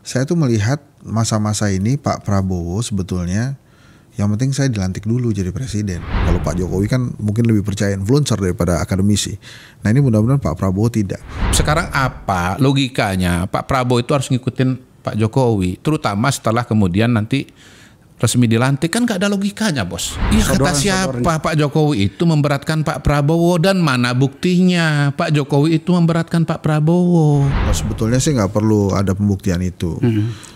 Saya tuh melihat masa-masa ini Pak Prabowo sebetulnya yang penting saya dilantik dulu jadi presiden. Kalau Pak Jokowi kan mungkin lebih percaya influencer daripada akademisi. Nah ini mudah-mudahan Pak Prabowo tidak. Sekarang apa logikanya Pak Prabowo itu harus ngikutin Pak Jokowi, terutama setelah kemudian nanti resmi dilantik, kan gak ada logikanya, bos. Iya, kata siapa Pak Jokowi itu memberatkan Pak Prabowo, dan mana buktinya Pak Jokowi itu memberatkan Pak Prabowo? Nah, sebetulnya sih nggak perlu ada pembuktian itu.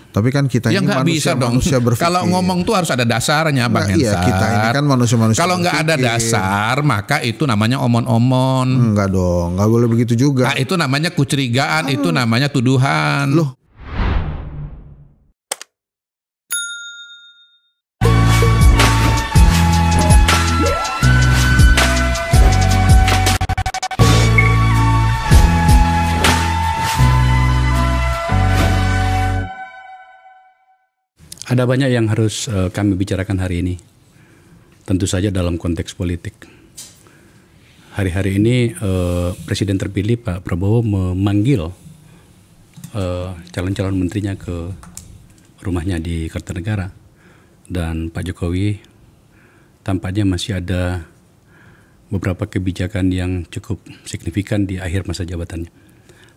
Tapi kan kita ya ini manusia berpikir. Kalau ngomong tuh harus ada dasarnya, Bang Hensar. Iya, kita ini kan manusia-manusia. Kalau nggak ada dasar, maka itu namanya omon-omon. Enggak dong, nggak boleh begitu juga. Nah, itu namanya kecurigaan, itu namanya tuduhan. Loh. Ada banyak yang harus kami bicarakan hari ini. Tentu saja dalam konteks politik. Hari-hari ini Presiden terpilih Pak Prabowo memanggil calon-calon menterinya ke rumahnya di Kertanegara. Dan Pak Jokowi tampaknya masih ada beberapa kebijakan yang cukup signifikan di akhir masa jabatannya.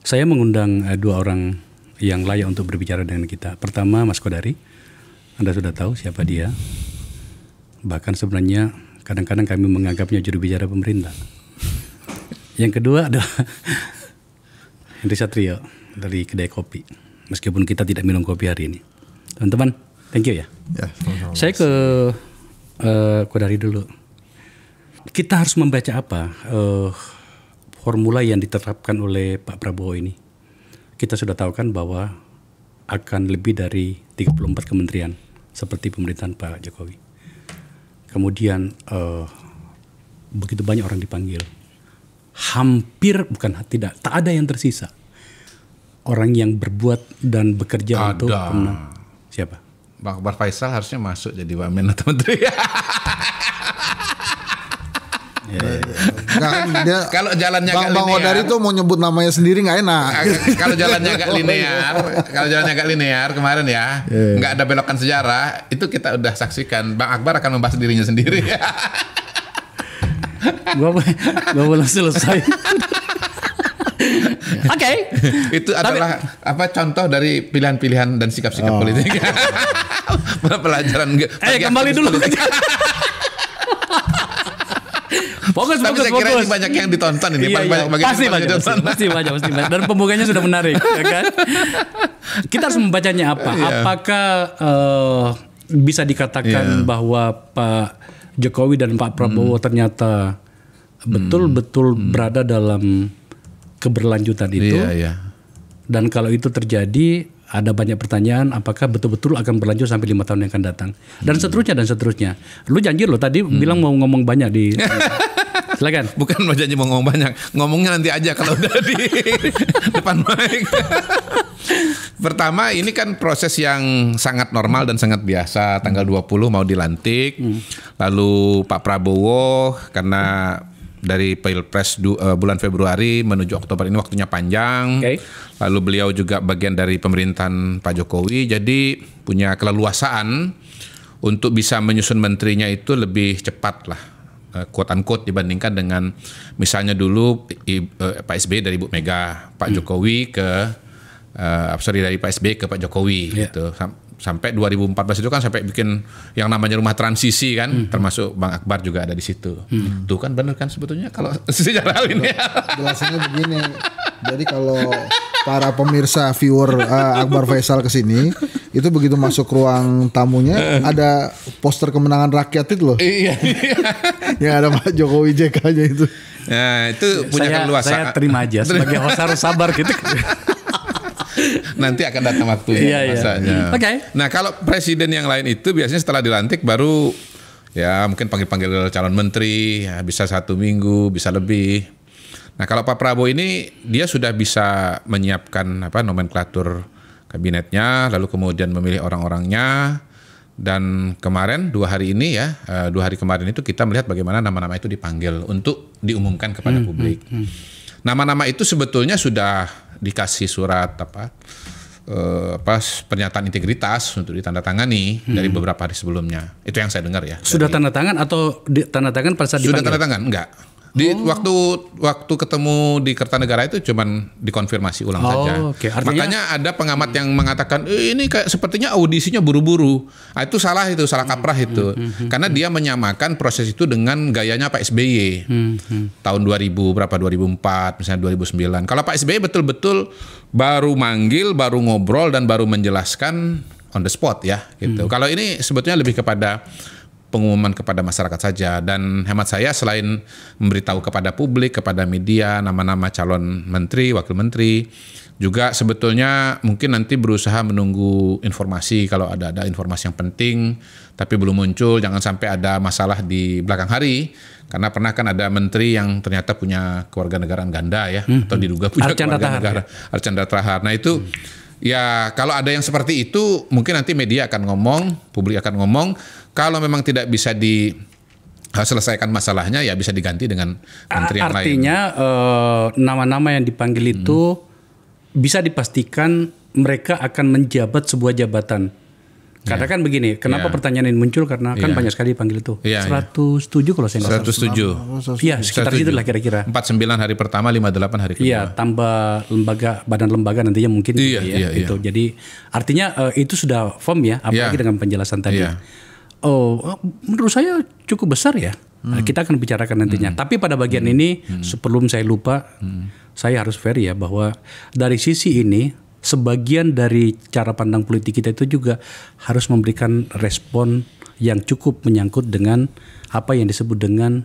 Saya mengundang dua orang yang layak untuk berbicara dengan kita. Pertama, Mas Kodari. Anda sudah tahu siapa dia. Bahkan sebenarnya kadang-kadang kami menganggapnya juru bicara pemerintah. Yang kedua adalah Henry Satrio dari kedai kopi. Meskipun kita tidak minum kopi hari ini. Teman-teman, thank you ya. Sama-sama. Saya ke Kodari dulu. Kita harus membaca apa formula yang diterapkan oleh Pak Prabowo ini. Kita sudah tahu kan bahwa akan lebih dari 34 kementerian seperti pemerintahan Pak Jokowi. Kemudian begitu banyak orang dipanggil. Hampir tak ada yang tersisa. Orang yang berbuat dan bekerja untuk siapa? Bang Akbar Faisal harusnya masuk jadi wamen atau menteri. Kalau jalannya agak linear, Bang Kodari tuh mau nyebut namanya sendiri nggak enak. Kalau jalannya agak linear, kemarin ya, nggak ada belokan sejarah, itu kita udah saksikan. Bang Akbar akan membahas dirinya sendiri. Gua belum selesai. Oke. Itu adalah contoh dari pilihan-pilihan dan sikap-sikap politik. Pelajaran. Kembali dulu. Fokus. Kira ini banyak yang ditonton ini. Pasti banyak. Dan pembukanya sudah menarik, ya kan? Kita harus membacanya apa? Apakah bisa dikatakan bahwa Pak Jokowi dan Pak Prabowo ternyata betul-betul berada dalam keberlanjutan itu? Dan kalau itu terjadi, ada banyak pertanyaan, apakah betul-betul akan berlanjut sampai 5 tahun yang akan datang, dan seterusnya. Lu janji lo tadi bilang mau ngomong banyak di silakan. Bukan mau janji mau ngomong banyak, ngomongnya nanti aja kalau udah di depan mic. Pertama, ini kan proses yang sangat normal dan sangat biasa. Tanggal 20 mau dilantik. Lalu Pak Prabowo karena dari Pilpres bulan Februari menuju Oktober ini waktunya panjang. Lalu beliau juga bagian dari pemerintahan Pak Jokowi, jadi punya keleluasaan untuk bisa menyusun menterinya itu lebih cepat lah, quote unquote, dibandingkan dengan misalnya dulu Pak SBY dari Ibu Mega, Pak Jokowi dari Pak SBY ke Pak Jokowi gitu. Sampai 2014 itu kan sampai bikin yang namanya rumah transisi kan, termasuk Bang Akbar juga ada di situ. Tuh kan bener kan sebetulnya kalau sejarah ini. Jelasannya begini. Jadi kalau para pemirsa viewer Akbar Faisal kesini, itu begitu masuk ruang tamunya ada poster kemenangan rakyat itu loh. Iya. Yang ada Pak Jokowi JK-nya itu. Nah itu punya keluasan. Saya terima aja sebagai host harus sabar gitu. Nanti akan datang waktunya masanya. Nah kalau presiden yang lain itu biasanya setelah dilantik baru ya mungkin panggil-panggil calon menteri, ya, bisa 1 minggu, bisa lebih. Nah kalau Pak Prabowo ini dia sudah bisa menyiapkan nomenklatur kabinetnya, lalu kemudian memilih orang-orangnya, dan kemarin 2 hari kemarin itu kita melihat bagaimana nama-nama itu dipanggil untuk diumumkan kepada publik. Nama-nama itu sebetulnya sudah dikasih surat pernyataan integritas untuk ditandatangani dari beberapa hari sebelumnya. Itu yang saya dengar ya. Sudah tanda tangan atau tanda tangan pada saat sudah dipanggil? Tanda tangan? Enggak. Di waktu ketemu di Kertanegara itu cuman dikonfirmasi ulang saja. Okay. Makanya ada pengamat yang mengatakan ini kayak sepertinya audisinya buru-buru. Itu salah kaprah itu. Karena dia menyamakan proses itu dengan gayanya Pak SBY. Tahun 2004 misalnya 2009. Kalau Pak SBY betul-betul baru manggil, baru ngobrol dan baru menjelaskan on the spot ya gitu. Kalau ini sebetulnya lebih kepada pengumuman kepada masyarakat saja, dan hemat saya selain memberitahu kepada publik, kepada media nama-nama calon menteri, wakil menteri, juga sebetulnya mungkin nanti berusaha menunggu informasi kalau ada informasi yang penting tapi belum muncul, jangan sampai ada masalah di belakang hari, karena pernah kan ada menteri yang ternyata punya kewarganegaraan ganda ya, atau diduga punya kewarganegaraan Archandra Thakar. Nah itu ya kalau ada yang seperti itu mungkin nanti media akan ngomong, publik akan ngomong. Kalau memang tidak bisa diselesaikan masalahnya ya bisa diganti dengan menteri yang lain. Artinya nama-nama yang dipanggil itu bisa dipastikan mereka akan menjabat sebuah jabatan. Karena kan begini, kenapa pertanyaan ini muncul? Karena kan banyak sekali dipanggil itu. 107 kalau saya nggak salah. 107. Iya, sekitar itulah kira-kira. 49 hari pertama, 58 hari kedua. Iya, tambah badan lembaga nantinya mungkin. Iya. Gitu. Jadi artinya itu sudah firm ya, apalagi dengan penjelasan tadi. Iya. Menurut saya cukup besar ya. Kita akan bicarakan nantinya. Tapi pada bagian ini, sebelum saya lupa, saya harus fair ya bahwa dari sisi ini, sebagian dari cara pandang politik kita itu juga harus memberikan respon yang cukup menyangkut dengan apa yang disebut dengan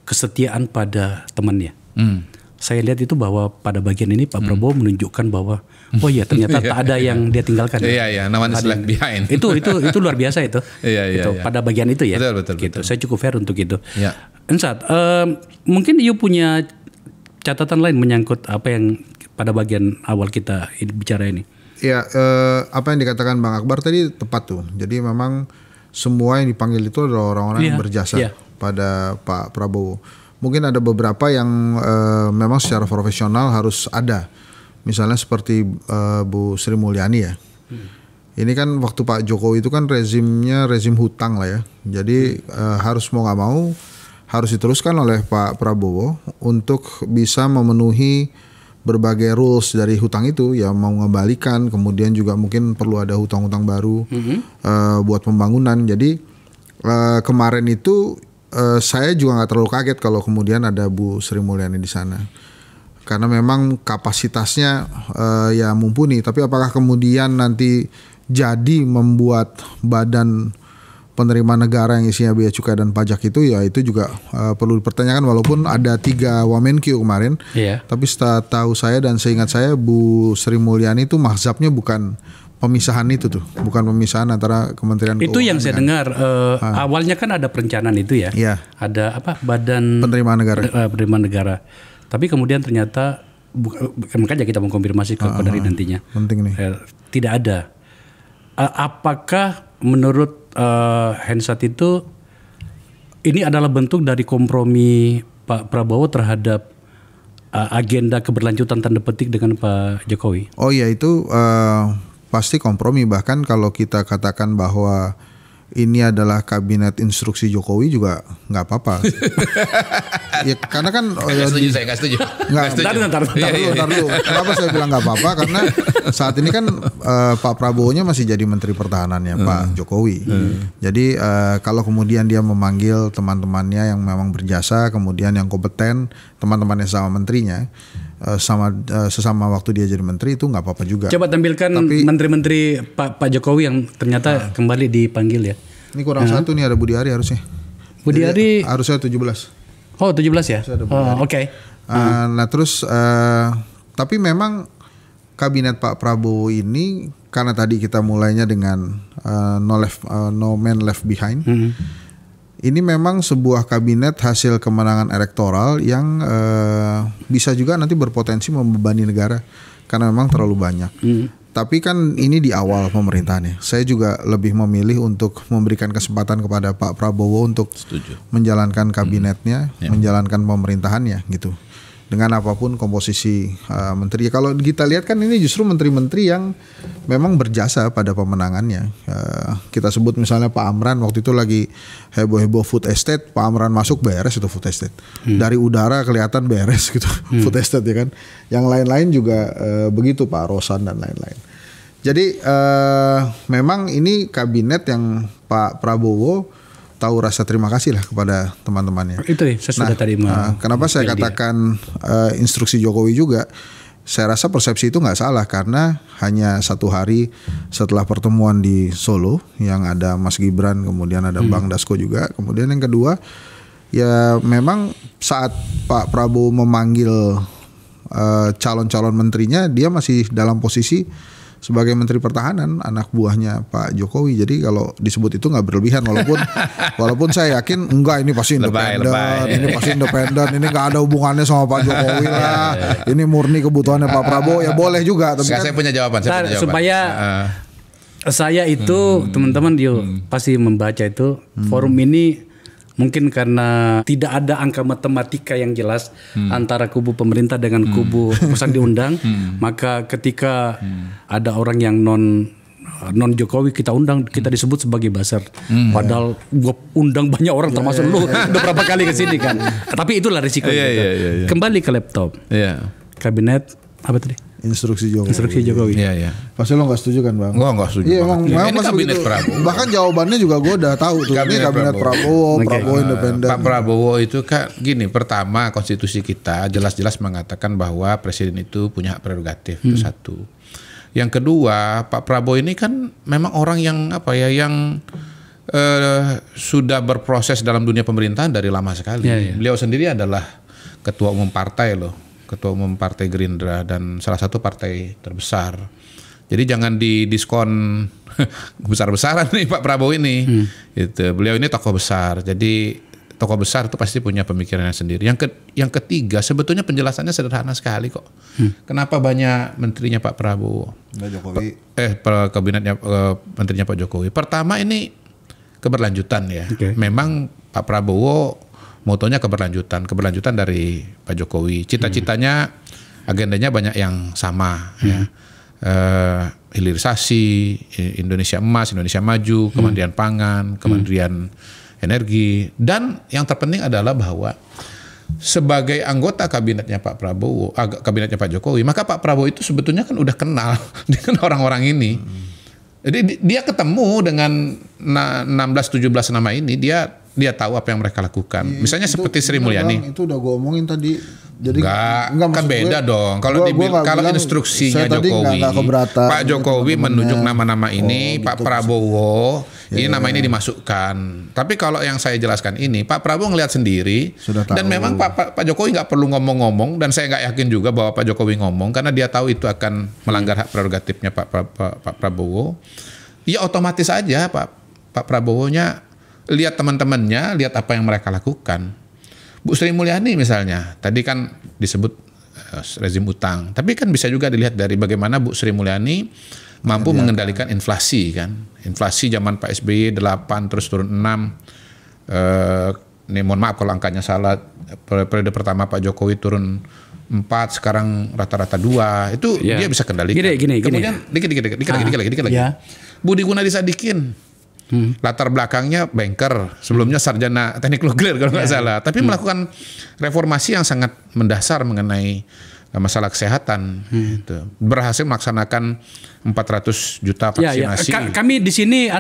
kesetiaan pada temannya. Saya lihat itu bahwa pada bagian ini Pak Prabowo menunjukkan bahwa oh iya ternyata tak ada yang dia tinggalkan. Iya, no one is left behind. Itu luar biasa itu. Iya. Pada bagian itu ya. Betul. Saya cukup fair untuk itu. Ya. Ensat, mungkin you punya catatan lain menyangkut apa yang pada bagian awal kita bicara ini. Ya, apa yang dikatakan Bang Akbar tadi tepat tuh. Jadi memang semua yang dipanggil itu adalah orang-orang yang berjasa pada Pak Prabowo. Mungkin ada beberapa yang memang secara profesional harus ada. Misalnya seperti Bu Sri Mulyani ya. Ini kan waktu Pak Jokowi itu kan rezimnya rezim hutang lah ya. Jadi harus mau nggak mau harus diteruskan oleh Pak Prabowo untuk bisa memenuhi berbagai rules dari hutang itu ya, mau mengembalikan, kemudian juga mungkin perlu ada hutang-hutang baru buat pembangunan. Jadi kemarin itu saya juga nggak terlalu kaget kalau kemudian ada Bu Sri Mulyani di sana, karena memang kapasitasnya ya mumpuni. Tapi apakah kemudian nanti jadi membuat badan penerima negara yang isinya bea cukai dan pajak itu ya itu juga perlu dipertanyakan, walaupun ada 3 Wamenkyu kemarin. Tapi setahu saya dan seingat saya Bu Sri Mulyani itu mazhabnya bukan pemisahan itu tuh, bukan pemisahan antara Kementerian Keuangan. Itu yang saya dengar awalnya kan ada perencanaan itu ya. Ada apa badan penerimaan negara. Tapi kemudian ternyata makanya kita mengkonfirmasi ke Kodari nantinya. Penting nih. Tidak ada. Apakah menurut Hensat itu ini adalah bentuk dari kompromi Pak Prabowo terhadap agenda keberlanjutan tanda petik dengan Pak Jokowi? Oh ya, itu pasti kompromi. Bahkan kalau kita katakan bahwa ini adalah kabinet instruksi Jokowi juga nggak apa-apa. Ya karena kan saya nggak setuju. Ntar dulu. Kenapa saya bilang nggak apa-apa? Karena saat ini kan Pak Prabowo-nya masih jadi Menteri Pertahanannya Pak Jokowi. Jadi kalau kemudian dia memanggil teman-temannya yang memang berjasa, kemudian yang kompeten, teman-temannya sama menterinya, sesama waktu dia jadi menteri, itu nggak apa-apa juga. Coba tampilkan menteri-menteri Pak Jokowi yang ternyata kembali dipanggil ya. Ini kurang satu nih, ada Budi Ari harusnya. Budi Ari harusnya 17. Oh 17 ya. Oke. Nah terus tapi memang kabinet Pak Prabowo ini karena tadi kita mulainya dengan no man left behind. Ini memang sebuah kabinet hasil kemenangan elektoral yang bisa juga nanti berpotensi membebani negara karena memang terlalu banyak. Tapi kan ini di awal pemerintahannya. Saya juga lebih memilih untuk memberikan kesempatan kepada Pak Prabowo untuk menjalankan kabinetnya, menjalankan pemerintahannya gitu. dengan apapun komposisi menteri. Kalau kita lihat kan ini justru menteri-menteri yang memang berjasa pada pemenangannya. Kita sebut misalnya Pak Amran waktu itu lagi heboh-heboh food estate, Pak Amran masuk beres itu food estate. Dari udara kelihatan beres gitu food estate ya kan. Yang lain-lain juga begitu, Pak Rosan dan lain-lain. Jadi memang ini kabinet yang Pak Prabowo tahu rasa terima kasih lah kepada teman-temannya. Itu saya sudah tadi kenapa saya katakan instruksi Jokowi juga, saya rasa persepsi itu nggak salah karena hanya 1 hari setelah pertemuan di Solo yang ada Mas Gibran, kemudian ada Bang Dasko juga, kemudian yang kedua ya memang saat Pak Prabowo memanggil calon-calon menterinya, dia masih dalam posisi sebagai Menteri Pertahanan, anak buahnya Pak Jokowi. Jadi kalau disebut itu nggak berlebihan, walaupun saya yakin enggak, ini pasti independen, ini pasti independen, ini nggak ada hubungannya sama Pak Jokowi lah, ini murni kebutuhannya Pak Prabowo, ya boleh juga. Tapi saya punya jawaban. Supaya saya itu teman-teman dia pasti membaca itu forum ini. Mungkin karena tidak ada angka matematika yang jelas antara kubu pemerintah dengan kubu pesan diundang, maka ketika ada orang yang non Jokowi kita undang, kita disebut sebagai buzzer. Padahal gua undang banyak orang termasuk lu udah berapa kali ke sini kan. Tapi itulah risiko. Kembali ke laptop. Kabinet apa tadi? Instruksi Jokowi. Iya. Pasti lo nggak setuju kan, Bang? Gua nggak setuju. Iya, ini kabinet Prabowo. Bahkan jawabannya juga gue udah tahu tuh. Ini kabinet Prabowo, Prabowo independen. Pak Prabowo itu kan gini, pertama konstitusi kita jelas-jelas mengatakan bahwa presiden itu punya hak prerogatif, itu satu. Yang kedua, Pak Prabowo ini kan memang orang yang yang sudah berproses dalam dunia pemerintahan dari lama sekali. Beliau sendiri adalah ketua umum partai loh. Ketua umum Partai Gerindra dan salah satu partai terbesar. Jadi jangan didiskon besar-besaran nih Pak Prabowo ini. Itu beliau ini tokoh besar. Jadi tokoh besar itu pasti punya pemikirannya sendiri. Yang ketiga sebetulnya penjelasannya sederhana sekali kok. Kenapa banyak menterinya Pak Prabowo? Jokowi. Kabinetnya menterinya Pak Jokowi. Pertama ini keberlanjutan ya. Memang Pak Prabowo motonya keberlanjutan dari Pak Jokowi. Cita-citanya, agendanya banyak yang sama. Hilirisasi, Indonesia Emas, Indonesia Maju, Kementerian Pangan, Kementerian Energi. Dan yang terpenting adalah bahwa sebagai anggota kabinetnya Pak Prabowo, kabinetnya Pak Jokowi, maka Pak Prabowo itu sebetulnya kan udah kenal dengan orang-orang ini. Jadi dia ketemu dengan 16-17 nama ini, dia tahu apa yang mereka lakukan. Misalnya seperti Sri Mulyani. Itu udah gue omongin tadi. Jadi enggak kan beda dong. Kalau instruksinya Jokowi, Pak Jokowi menunjuk nama-nama ini, Pak Prabowo, ini nama ini dimasukkan. Tapi kalau yang saya jelaskan ini, Pak Prabowo ngelihat sendiri, dan memang Pak Jokowi nggak perlu ngomong-ngomong, dan saya nggak yakin juga bahwa Pak Jokowi ngomong, karena dia tahu itu akan melanggar hak prerogatifnya Pak Prabowo. Ya otomatis aja Pak Prabowo-nya lihat teman-temannya, lihat apa yang mereka lakukan. Bu Sri Mulyani misalnya, tadi kan disebut rezim utang, tapi kan bisa juga dilihat dari bagaimana Bu Sri Mulyani mampu mengendalikan inflasi kan. Inflasi zaman Pak SBY 8 terus turun 6. Ini mohon maaf kalau angkanya salah. Periode pertama Pak Jokowi turun 4, sekarang rata-rata 2. Itu dia bisa kendalikan. Gini. Kemudian dikit lagi. Budi Gunadi Sadikin. Latar belakangnya banker, sebelumnya sarjana teknik nuklir kalau nggak salah, tapi melakukan reformasi yang sangat mendasar mengenai masalah kesehatan. Berhasil melaksanakan 400 juta vaksinasi. Kami di sini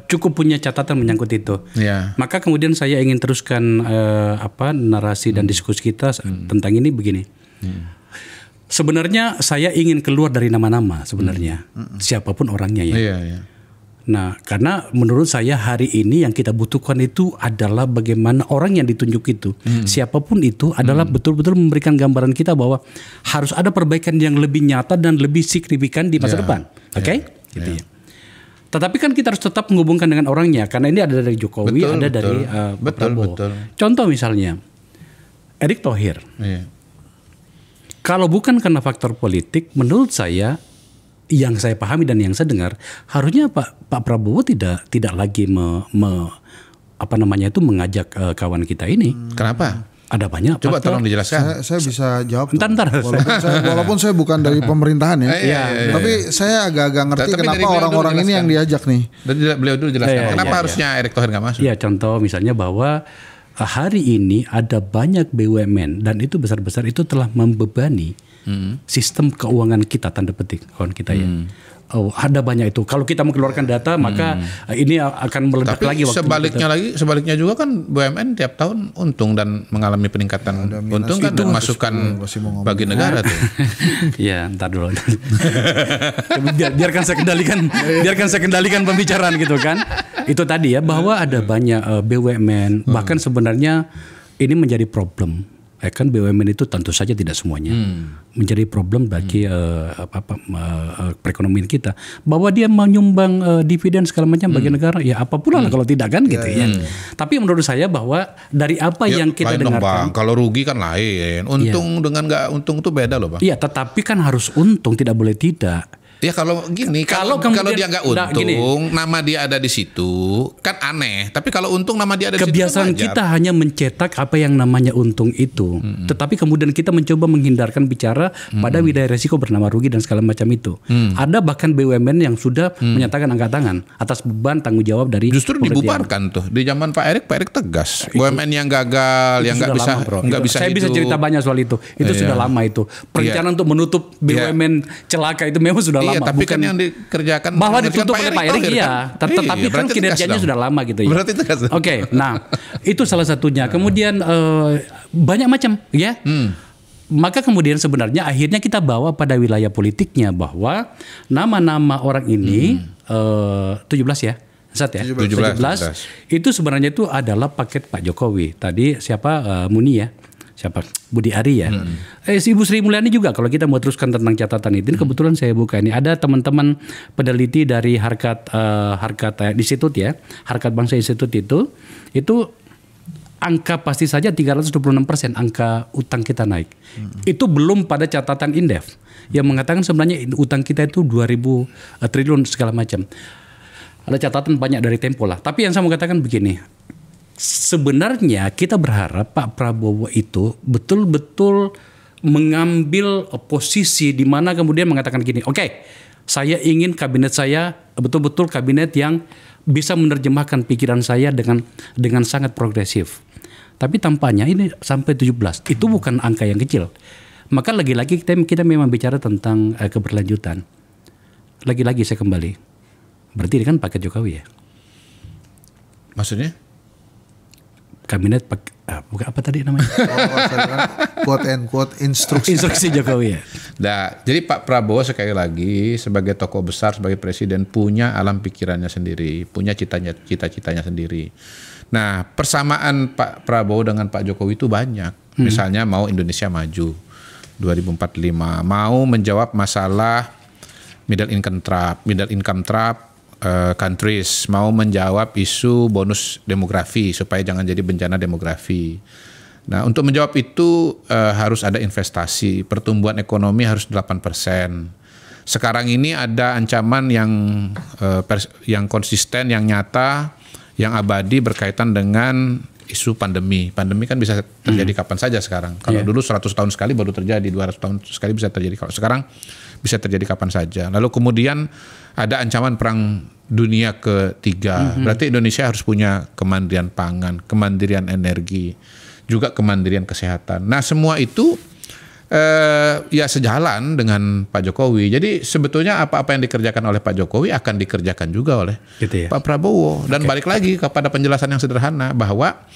cukup punya catatan menyangkut itu. Maka kemudian saya ingin teruskan narasi dan diskusi kita tentang ini begini. Sebenarnya saya ingin keluar dari nama-nama sebenarnya, siapapun orangnya ya. Nah, karena menurut saya hari ini yang kita butuhkan itu adalah bagaimana orang yang ditunjuk itu, siapapun itu adalah betul-betul memberikan gambaran kita bahwa harus ada perbaikan yang lebih nyata dan lebih signifikan di masa depan. Gitu ya. Tetapi kan kita harus tetap menghubungkan dengan orangnya, karena ini ada dari Jokowi, ada dari Prabowo. Contoh misalnya, Erick Thohir. Kalau bukan karena faktor politik, menurut saya yang saya pahami dan yang saya dengar, harusnya Pak Prabowo tidak lagi mengajak kawan kita ini. Kenapa? Ada banyak. Coba tolong dijelaskan. Saya bisa jawab. Ntar. Walaupun saya bukan dari pemerintahan ya. Tapi saya agak-agak ngerti kenapa orang-orang ini yang diajak nih. Beliau dulu jelaskan. Kenapa harusnya Erick Thohir nggak masuk? Iya, contoh misalnya bahwa hari ini ada banyak BUMN dan itu besar-besar itu telah membebani sistem keuangan kita, tanda petik kawan kita ya. Oh, ada banyak itu. Kalau kita mengeluarkan data, maka ini akan meledak lagi. Tapi sebaliknya juga kan BUMN tiap tahun untung dan mengalami peningkatan untung kan dan masukan bagi negara tuh. Ya, ntar dulu. biarkan saya kendalikan pembicaraan gitu kan. Itu tadi ya, bahwa ada banyak BUMN, bahkan sebenarnya ini menjadi problem. Kan BUMN itu tentu saja tidak semuanya menjadi problem bagi perekonomian kita, bahwa dia menyumbang dividen segala macam bagi negara, ya apa pula lah kalau tidak kan gitu ya. Tapi menurut saya bahwa dari apa yang kita dengarkan, kalau rugi kan lain, untung dengan nggak untung itu beda loh Bang. Iya, tetapi kan harus untung, tidak boleh tidak. Ya kalau gini, kalau dia nggak untung, nama dia ada di situ, kan aneh. Tapi kalau untung nama dia ada di situ, kebiasaan kita hanya mencetak apa yang namanya untung itu. Tetapi kemudian kita mencoba menghindarkan bicara pada wilayah resiko bernama rugi dan segala macam itu. Ada bahkan BUMN yang sudah menyatakan angkat tangan atas beban tanggung jawab dari justru dibubarkan tuh di zaman Pak Erick tegas. BUMN yang gagal, yang nggak bisa. Saya bisa cerita banyak soal itu. Itu sudah lama itu. Perencanaan untuk menutup BUMN celaka itu memang sudah lama. Iya, tapi bukan kan yang dikerjakan bahwa ditutup oleh Pak Erick, iya. Tetapi kan kinerjanya sudah lama gitu ya. Berarti tegas. Oke, nah itu salah satunya. Kemudian banyak macam ya. Maka kemudian sebenarnya akhirnya kita bawa pada wilayah politiknya bahwa nama-nama orang ini 17 ya. Saat ya 17 itu sebenarnya itu adalah paket Pak Jokowi. Tadi siapa Muni ya? Siapa? Budi Ari ya. Ibu Sri Mulyani juga kalau kita mau teruskan tentang catatan itu. Ini kebetulan saya buka ini. Ada teman-teman peneliti dari Harkat Institut ya. Harkat Bangsa Institut itu angka pasti saja 326% angka utang kita naik. Itu belum pada catatan Indef yang mengatakan sebenarnya utang kita itu 2.000 triliun segala macam. Ada catatan banyak dari Tempo lah. Tapi yang saya mau katakan begini. Sebenarnya kita berharap Pak Prabowo itu betul-betul mengambil posisi di mana kemudian mengatakan gini, oke, saya ingin kabinet saya betul-betul kabinet yang bisa menerjemahkan pikiran saya dengan sangat progresif. Tapi tampaknya ini sampai 17, itu bukan angka yang kecil. Maka lagi-lagi kita memang bicara tentang keberlanjutan. Lagi-lagi saya kembali, berarti ini kan paket Jokowi ya? Maksudnya? Kabinet bukan apa tadi namanya? Quote and quote instruksi Jokowi ya. Nah, jadi Pak Prabowo sekali lagi sebagai tokoh besar, sebagai presiden punya alam pikirannya sendiri, punya cita-citanya sendiri. Nah, persamaan Pak Prabowo dengan Pak Jokowi itu banyak. Misalnya mau Indonesia maju 2045, mau menjawab masalah middle income trap countries, mau menjawab isu bonus demografi supaya jangan jadi bencana demografi. Nah, untuk menjawab itu harus ada investasi, pertumbuhan ekonomi harus 8%. Sekarang ini ada ancaman yang konsisten, yang nyata, yang abadi berkaitan dengan isu pandemi. Pandemi kan bisa terjadi kapan saja sekarang. Kalau dulu 100 tahun sekali baru terjadi, 200 tahun sekali bisa terjadi. Kalau sekarang bisa terjadi kapan saja. Lalu kemudian ada ancaman perang dunia ketiga. Berarti Indonesia harus punya kemandirian pangan, kemandirian energi, juga kemandirian kesehatan. Nah, semua itu ya sejalan dengan Pak Jokowi. Jadi sebetulnya apa-apa yang dikerjakan oleh Pak Jokowi akan dikerjakan juga oleh Pak Prabowo. Dan balik lagi kepada penjelasan yang sederhana bahwa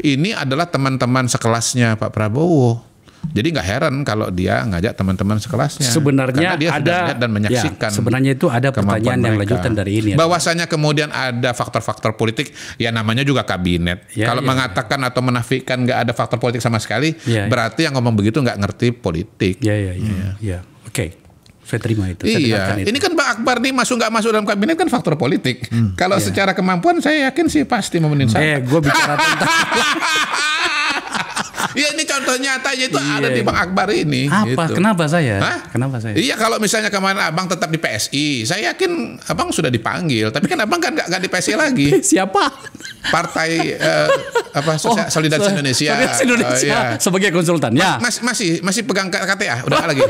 ini adalah teman-teman sekelasnya Pak Prabowo. Jadi nggak heran kalau dia ngajak teman-teman sekelasnya. Sebenarnya dia ada sudah melihat dan menyaksikan. Ya, sebenarnya itu ada pertanyaan yang lanjutan dari ini. Bahwasanya kemudian ada faktor-faktor politik, ya namanya juga kabinet. Kalau mengatakan atau menafikan nggak ada faktor politik sama sekali, berarti yang ngomong begitu nggak ngerti politik. Ya. Oke. Saya terima itu. Iya. Ini kan Pak Akbar nih masuk nggak masuk dalam kabinet kan faktor politik. Kalau secara kemampuan saya yakin sih pasti memenuhi syarat. Gue bicara tentang Ya ini contoh nyatanya itu ada di Bang Akbar ini. Apa? Gitu. Kenapa saya? Hah? Kenapa saya? Iya, kalau misalnya kemarin Abang tetap di PSI, saya yakin Abang sudah dipanggil. Tapi kan Abang kan nggak di PSI lagi. Siapa? Partai Solidaritas Indonesia. Solidaritas Indonesia sebagai konsultan. Ya. Masih pegang KTA? Udah lagi?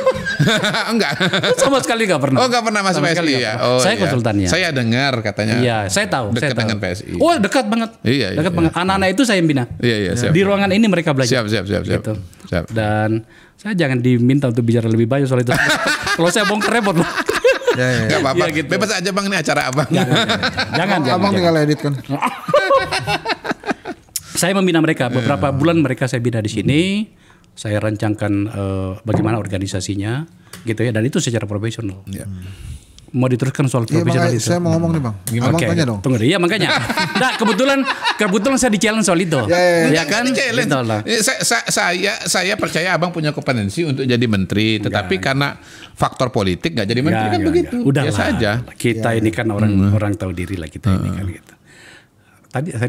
Enggak. Sama sekali nggak pernah. Oh, nggak pernah masuk PSI ya. Oh, saya konsultannya. Saya dengar katanya. Iya, saya tahu. Dekat saya tahu. dengan PSI. Oh, dekat banget. Iya, dekat banget. Anak-anak itu saya bina. Iya, siap. Di ruangan ini mereka belajar. Siap. Gitu. Siap. Dan saya jangan diminta untuk bicara lebih banyak soal itu. Kalau saya bongkar repot loh. Gak apa-apa. Ya, gitu. Bebas aja Bang, ini acara Abang. Jangan. Abang tinggal edit kan. Saya membina mereka. Beberapa bulan mereka saya bina di sini. Saya rancangkan bagaimana organisasinya, gitu ya. Dan itu secara profesional. Ya. Mau diteruskan soal Iya, profesional itu? saya mau ngomong nih Bang. Abang tanya dong. Tunggu deh. Iya makanya. Nah, kebetulan saya di-challenge soal itu. Ya kan? Gitu lah. Saya percaya Abang punya kompetensi untuk jadi menteri, tetapi karena faktor politik nggak jadi menteri kan begitu. Udah biasa aja. Kita ini kan orang tahu diri lah kita ini kan gitu. Tadi saya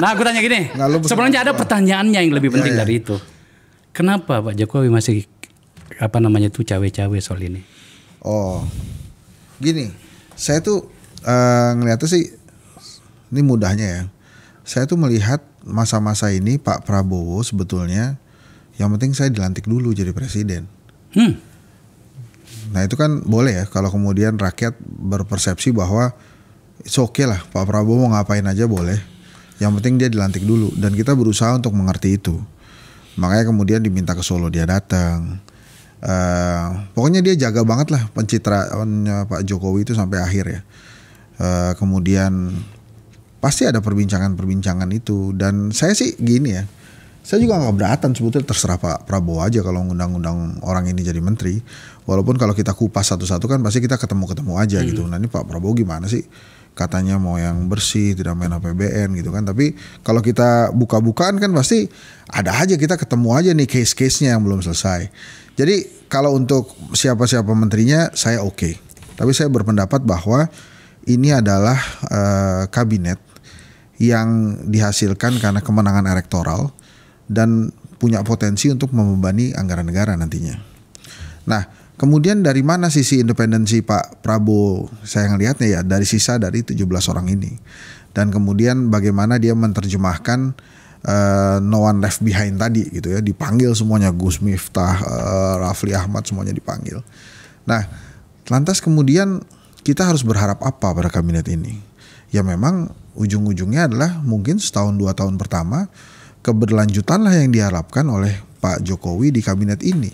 nah aku tanya gini. Sebenarnya ada pertanyaannya yang lebih penting dari itu. Kenapa Pak Jokowi masih cawe-cawe soal ini? Oh, gini, saya tuh ngeliatnya sih ini mudahnya ya. Saya tuh melihat masa-masa ini Pak Prabowo sebetulnya yang penting saya dilantik dulu jadi presiden. Nah itu kan boleh ya kalau kemudian rakyat berpersepsi bahwa it's okay lah Pak Prabowo mau ngapain aja boleh. Yang penting dia dilantik dulu dan kita berusaha untuk mengerti itu. Makanya kemudian diminta ke Solo dia datang. Pokoknya dia jaga banget lah pencitraannya Pak Jokowi itu sampai akhir ya. Kemudian pasti ada perbincangan itu dan saya sih gini ya. Saya juga nggak keberatan sebetulnya terserah Pak Prabowo aja kalau ngundang-undang orang ini jadi menteri. Walaupun kalau kita kupas satu-satu kan pasti kita ketemu aja gitu. Nah ini Pak Prabowo gimana sih? Katanya mau yang bersih, tidak main APBN gitu kan. Tapi kalau kita buka-bukaan kan pasti ada aja kita ketemu aja nih case-case-nya yang belum selesai. Jadi kalau untuk siapa-siapa menterinya saya oke. Tapi saya berpendapat bahwa ini adalah kabinet yang dihasilkan karena kemenangan elektoral dan punya potensi untuk membebani anggaran negara nantinya. Nah, kemudian dari mana sisi independensi Pak Prabowo? Saya ngelihatnya ya dari sisa dari 17 orang ini. Dan kemudian bagaimana dia menerjemahkan no one left behind tadi gitu ya, dipanggil semuanya Gus Miftah, Rafli Ahmad semuanya dipanggil. Nah, lantas kemudian kita harus berharap apa pada kabinet ini? Ya memang ujung-ujungnya adalah mungkin setahun 2 tahun pertama keberlanjutanlah yang diharapkan oleh Pak Jokowi di kabinet ini.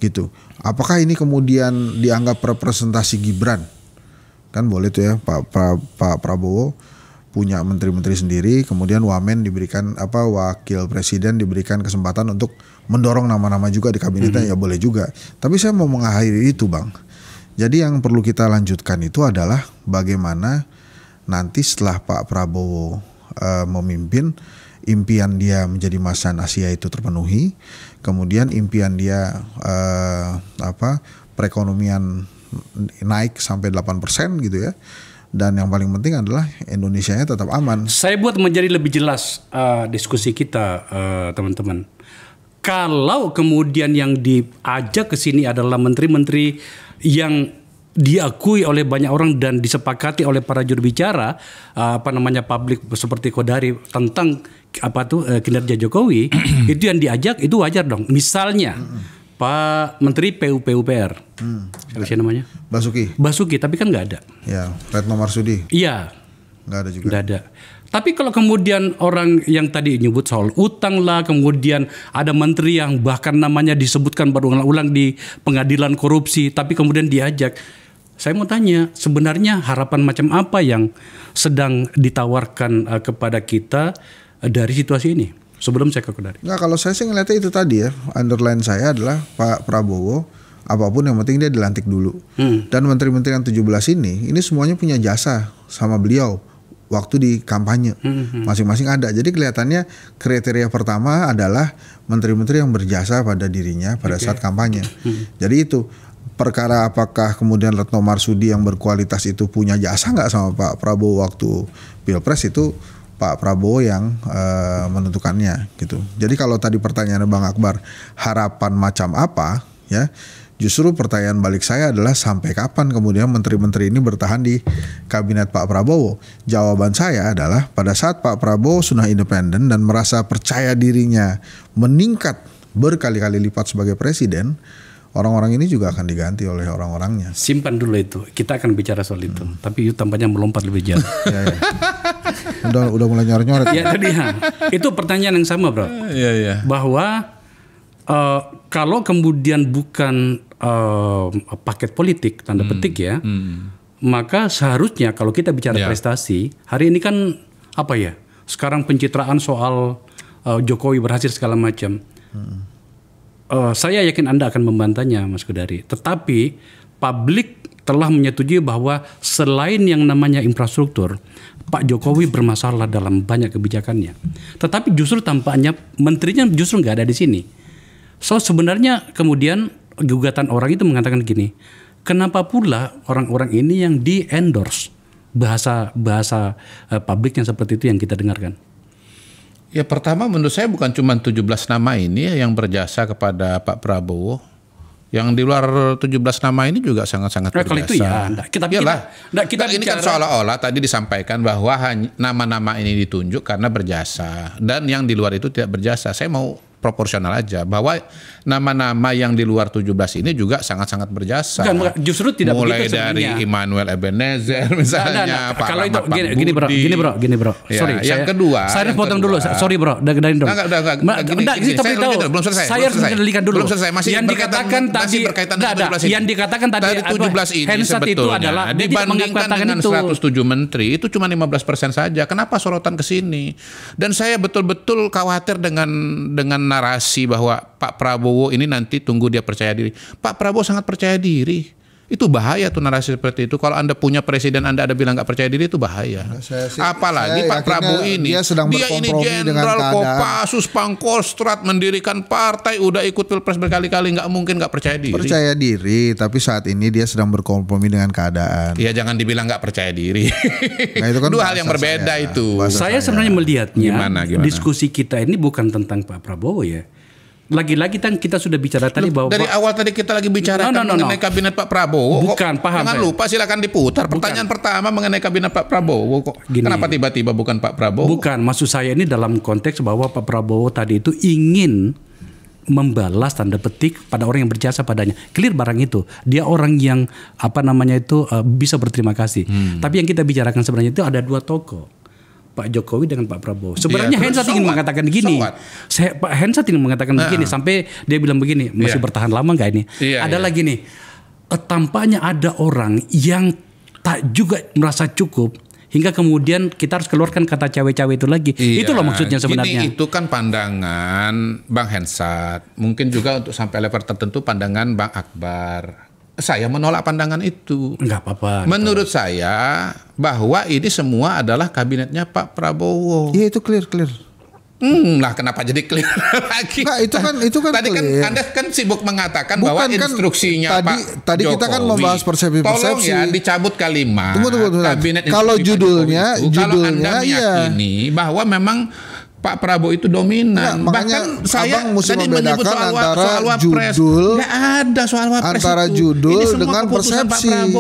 Gitu. Apakah ini kemudian dianggap representasi Gibran? Kan boleh tuh ya Pak Prabowo punya menteri-menteri sendiri, kemudian Wamen diberikan wakil presiden diberikan kesempatan untuk mendorong nama-nama juga di kabinetnya, ya boleh juga. Tapi saya mau mengakhiri itu Bang. Jadi yang perlu kita lanjutkan itu adalah bagaimana nanti setelah Pak Prabowo memimpin, impian dia menjadi masan Asia itu terpenuhi, kemudian impian dia perekonomian naik sampai 8% gitu ya. Dan yang paling penting adalah Indonesianya tetap aman. Saya buat menjadi lebih jelas diskusi kita teman-teman. Kalau kemudian yang diajak ke sini adalah menteri-menteri yang diakui oleh banyak orang dan disepakati oleh para juru bicara publik seperti Kodari tentang kinerja Jokowi, itu yang diajak itu wajar dong. Misalnya Pak Menteri PUPR, siapa namanya? Basuki, tapi kan nggak ada. Ya, Retno Marsudi. Iya, nggak ada juga. Nggak ada. Tapi kalau kemudian orang yang tadi nyebut soal utang lah, kemudian ada menteri yang bahkan namanya disebutkan berulang-ulang di pengadilan korupsi, tapi kemudian diajak. Saya mau tanya, sebenarnya harapan macam apa yang sedang ditawarkan kepada kita dari situasi ini? Sebelum saya ke Kodari. Nggak, kalau saya sih ngeliatnya itu tadi ya, underline saya adalah Pak Prabowo, apapun yang penting dia dilantik dulu. Dan menteri-menteri yang 17 ini semuanya punya jasa sama beliau waktu di kampanye. Masing-masing ada. Jadi kelihatannya kriteria pertama adalah menteri-menteri yang berjasa pada dirinya pada saat kampanye. Jadi itu perkara apakah kemudian Retno Marsudi yang berkualitas itu punya jasa nggak sama Pak Prabowo waktu Pilpres itu Pak Prabowo yang menentukannya gitu. Jadi kalau tadi pertanyaan Bang Akbar, harapan macam apa ya? Justru pertanyaan balik saya adalah sampai kapan kemudian menteri-menteri ini bertahan di kabinet Pak Prabowo? Jawaban saya adalah pada saat Pak Prabowo sudah independen dan merasa percaya dirinya meningkat berkali-kali lipat sebagai presiden, orang-orang ini juga akan diganti oleh orang-orangnya. Simpan dulu itu, kita akan bicara soal itu. Tapi tampaknya melompat lebih jauh. Ya. Udah mulai nyoret-nyoret. Ya tadi itu pertanyaan yang sama, bro. Bahwa kalau kemudian bukan paket politik tanda petik ya, maka seharusnya kalau kita bicara prestasi hari ini kan apa ya? Sekarang pencitraan soal Jokowi berhasil segala macam. Saya yakin Anda akan membantahnya, Mas Kudari. Tetapi publik telah menyetujui bahwa selain yang namanya infrastruktur, Pak Jokowi bermasalah dalam banyak kebijakannya. Tetapi justru tampaknya menterinya justru nggak ada di sini. So sebenarnya kemudian gugatan orang itu mengatakan gini, kenapa pula orang-orang ini yang di-endorse bahasa publiknya seperti itu yang kita dengarkan? Ya pertama menurut saya bukan cuma 17 nama ini yang berjasa kepada Pak Prabowo. Yang di luar 17 nama ini juga sangat-sangat berjasa. Kalau itu ya, kita ini kan seolah-olah tadi disampaikan bahwa nama-nama ini ditunjuk karena berjasa. Dan yang di luar itu tidak berjasa. Saya mau proporsional aja bahwa nama-nama yang di luar 17 ini juga sangat-sangat berjasa. Justru tidak mulai begitu dari Immanuel Ebenezer misalnya, Pak kalau Rahmat itu gini bro. Ya, sorry, yang kedua. Saya potong dulu. Sorry bro, dari dong. Belum selesai. Saya harus mengendalikan dulu. Belum selesai. Yang dikatakan tadi berkaitan dengan 17 ini. Yang dikatakan tadi dari 17 ini sebetulnya dibandingkan dengan 107 menteri itu cuma 15% saja. Kenapa sorotan ke sini? Dan saya betul-betul khawatir dengan narasi bahwa Pak Prabowo ini nanti tunggu dia percaya diri. Pak Prabowo sangat percaya diri. Itu bahaya tuh narasi seperti itu. Kalau Anda punya presiden Anda ada bilang nggak percaya diri itu bahaya. Apalagi Pak Prabowo ini dia ini jenderal Kopassus, Pangkostrat, mendirikan partai, udah ikut pilpres berkali-kali, nggak mungkin nggak percaya diri. Percaya diri, tapi saat ini dia sedang berkompromi dengan keadaan. Iya, jangan dibilang nggak percaya diri. Nah, itu kan dua hal yang berbeda itu. Saya sebenarnya melihatnya gimana? Diskusi kita ini bukan tentang Pak Prabowo ya. Lagi-lagi kan kita sudah bicara tadi bahwa dari awal tadi kita lagi bicara mengenai kabinet Pak Prabowo. Bukan, paham. Jangan lupa, silakan diputar. Pertanyaan pertama mengenai kabinet Pak Prabowo kok. Kenapa tiba-tiba bukan Pak Prabowo? Bukan, maksud saya ini dalam konteks bahwa Pak Prabowo tadi itu ingin membalas tanda petik pada orang yang berjasa padanya. Clear barang itu. Dia orang yang bisa berterima kasih. Tapi yang kita bicarakan sebenarnya itu ada dua tokoh. Pak Jokowi dengan Pak Prabowo. Sebenarnya Hensat ingin mengatakan begini. Pak Hensat ingin mengatakan begini sampai dia bilang begini, masih bertahan lama nggak ini? Ada lagi nih, tampaknya ada orang yang tak juga merasa cukup hingga kemudian kita harus keluarkan kata cawe-cawe itu lagi. Itulah maksudnya sebenarnya. Itu kan pandangan Bang Hensat. Mungkin juga untuk sampai level tertentu pandangan Bang Akbar. Saya menolak pandangan itu. Enggak apa-apa. Menurut saya bahwa ini semua adalah kabinetnya Pak Prabowo. Iya, itu clear. Lah kenapa jadi clear lagi? Nah, itu kan tadi clear. Kan Anda kan sibuk mengatakan bahwa instruksinya tadi Pak kita kan Jokowi, membahas persepsi. Tolong ya dicabut kalimat. Tunggu. Kabinet kalau judulnya kalau Anda meyakini bahwa memang Pak Prabowo itu dominan. Bahkan saya mesti menyebut antara soal judul, nggak ada soal wapres antara itu. judul dengan persepsi.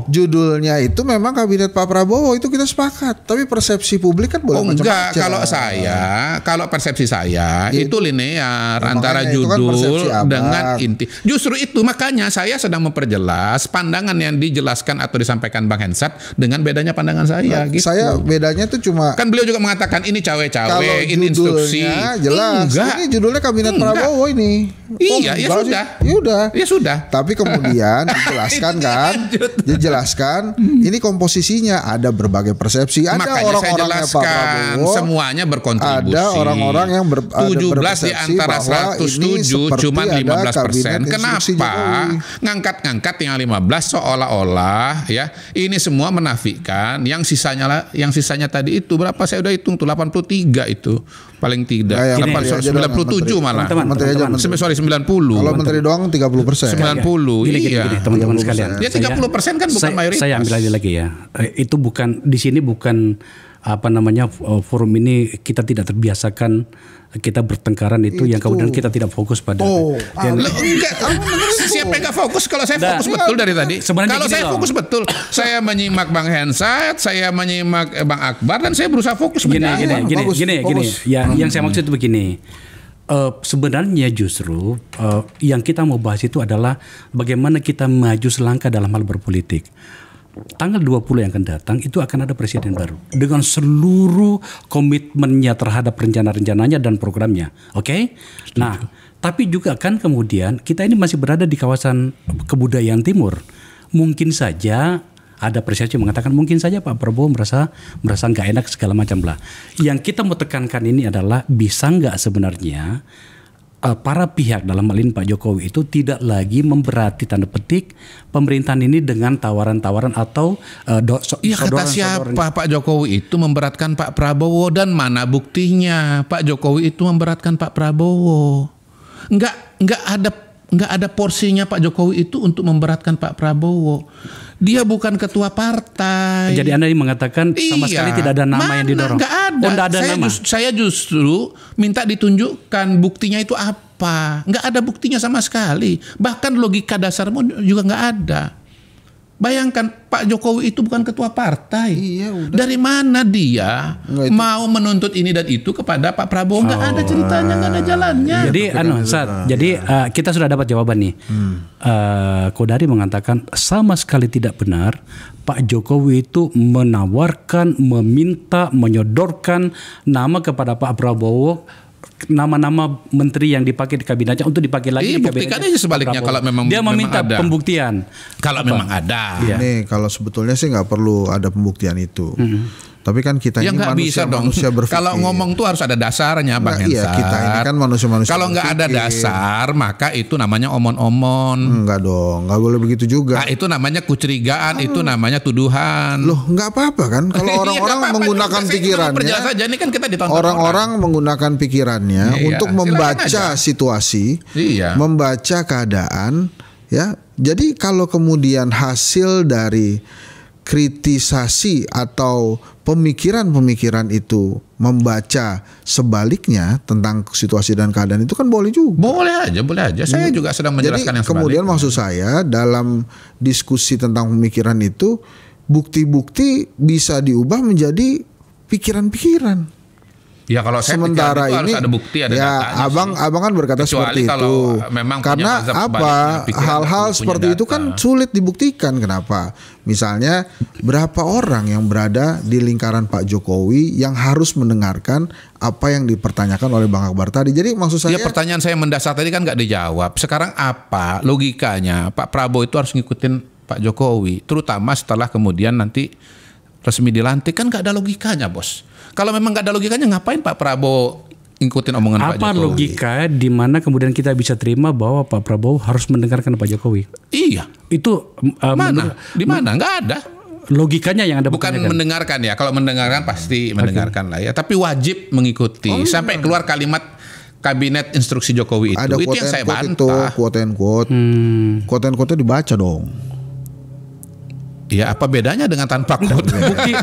Judulnya itu memang kabinet Pak Prabowo, itu kita sepakat. Tapi persepsi publik kan boleh macam-macam. Kalau persepsi saya itu linear antara judul dengan inti. Justru itu makanya saya sedang memperjelas pandangan yang dijelaskan atau disampaikan Bang Hensat dengan bedanya pandangan saya. Gitu. Saya bedanya itu cuma kan beliau juga mengatakan ini cawe-cawe. Ini instruksi jelas. Ini judulnya kabinet Prabowo ini. Iya, ya sudah. Tapi kemudian dijelaskan ini komposisinya ada berbagai persepsi. Ada orang-orang Pak Prabowo. Semuanya berkontribusi. Ada orang-orang yang 17 di antara 107 cuma 15%. Kenapa ngangkat-ngangkat yang 15 seolah-olah ya ini semua menafikan yang sisanya tadi itu berapa saya udah hitung tuh 83 itu paling tidak 97 malah. Sorry 90. Kalau menteri doang 30%. 90. Gini, teman-teman sekalian. Ya 30% kan bukan mayoritas. Saya ambil lagi ya. Itu bukan di sini bukan forum ini kita tidak terbiasakan kita bertengkaran itu yang kemudian kita tidak fokus pada. Siapa yang nggak fokus kalau saya fokus betul dari tadi. Kalau saya fokus betul, saya menyimak Bang Hensat, saya menyimak Bang Akbar dan saya berusaha fokus. Gini. Ya, yang saya maksud itu begini. Sebenarnya justru yang kita mau bahas itu adalah bagaimana kita maju selangkah dalam hal berpolitik. Tanggal 20 yang akan datang itu akan ada presiden baru dengan seluruh komitmennya terhadap rencana-rencananya dan programnya. Oke? Nah, tapi juga kan kemudian kita ini masih berada di kawasan kebudayaan timur. Mungkin saja ada persepsi mengatakan mungkin saja Pak Prabowo merasa nggak enak segala macam lah. Yang kita mau tekankan ini adalah bisa nggak sebenarnya para pihak dalam hal ini Pak Jokowi itu tidak lagi memberati tanda petik pemerintahan ini dengan tawaran-tawaran atau kata siapa Pak Jokowi itu memberatkan Pak Prabowo dan mana buktinya Pak Jokowi itu memberatkan Pak Prabowo? Nggak ada porsinya Pak Jokowi itu untuk memberatkan Pak Prabowo. Dia bukan ketua partai. Jadi Anda mengatakan sama sekali tidak ada nama yang didorong. Nggak ada. Nggak ada nama. Saya justru minta ditunjukkan buktinya itu apa. Nggak ada buktinya sama sekali. Bahkan logika dasarmu juga nggak ada. Bayangkan Pak Jokowi itu bukan ketua partai. Iya, udah. Dari mana dia mau menuntut ini dan itu kepada Pak Prabowo? Nggak ada ceritanya, nggak ada jalannya. Jadi kita sudah dapat jawaban nih. Kodari mengatakan sama sekali tidak benar Pak Jokowi itu menawarkan, meminta, menyodorkan nama kepada Pak Prabowo, nama-nama menteri yang dipakai di kabinetnya untuk dipakai lagi di kabinetnya. Buktikan aja sebaliknya kalau memang dia meminta ada pembuktian. Kalau memang ada. Nih kalau sebetulnya sih nggak perlu ada pembuktian itu. Tapi kan kita ini manusia berpikir. Kalau ngomong tuh harus ada dasarnya Bang Hensat. Iya, kita ini kan manusia-manusia. Kalau nggak ada dasar, maka itu namanya omon-omon. Enggak dong, nggak boleh begitu juga. Nah, itu namanya kecurigaan, itu namanya tuduhan. Loh, nggak apa-apa kan? Kalau orang-orang menggunakan pikirannya, ini kan kita ditonton orang-orang menggunakan pikirannya untuk membaca situasi, membaca keadaan, ya. Jadi kalau kemudian hasil dari kritisasi atau pemikiran-pemikiran itu membaca sebaliknya tentang situasi dan keadaan itu kan boleh juga. Boleh aja. Saya juga sedang menjelaskan yang sebaliknya. Kemudian maksud saya dalam diskusi tentang pemikiran itu bukti-bukti bisa diubah menjadi pikiran-pikiran. Ya kalau saya sementara itu ini harus ada bukti, ada datanya. Abang kan berkata seperti itu. Karena apa? Hal-hal seperti itu kan sulit dibuktikan. Kenapa? Misalnya berapa orang yang berada di lingkaran Pak Jokowi yang harus mendengarkan apa yang dipertanyakan oleh Bang Akbar tadi. Jadi maksud saya, pertanyaan saya mendasar tadi kan nggak dijawab. Sekarang apa logikanya Pak Prabowo itu harus ngikutin Pak Jokowi, terutama setelah kemudian nanti resmi dilantik? Kan nggak ada logikanya, bos. Kalau memang nggak ada logikanya, ngapain Pak Prabowo ngikutin omongan Pak Jokowi? Apa logika di mana kemudian kita bisa terima bahwa Pak Prabowo harus mendengarkan Pak Jokowi? Iya. Itu mana? Di mana? Nggak ada. Logikanya yang Anda bukan mendengarkan ya. Kalau mendengarkan pasti mendengarkan lah ya. Tapi wajib mengikuti sampai keluar kalimat kabinet instruksi Jokowi itu. Ada itu yang saya bantah. Quote and quote. Quote and quote dibaca dong. Ya, apa bedanya dengan tanpa quote?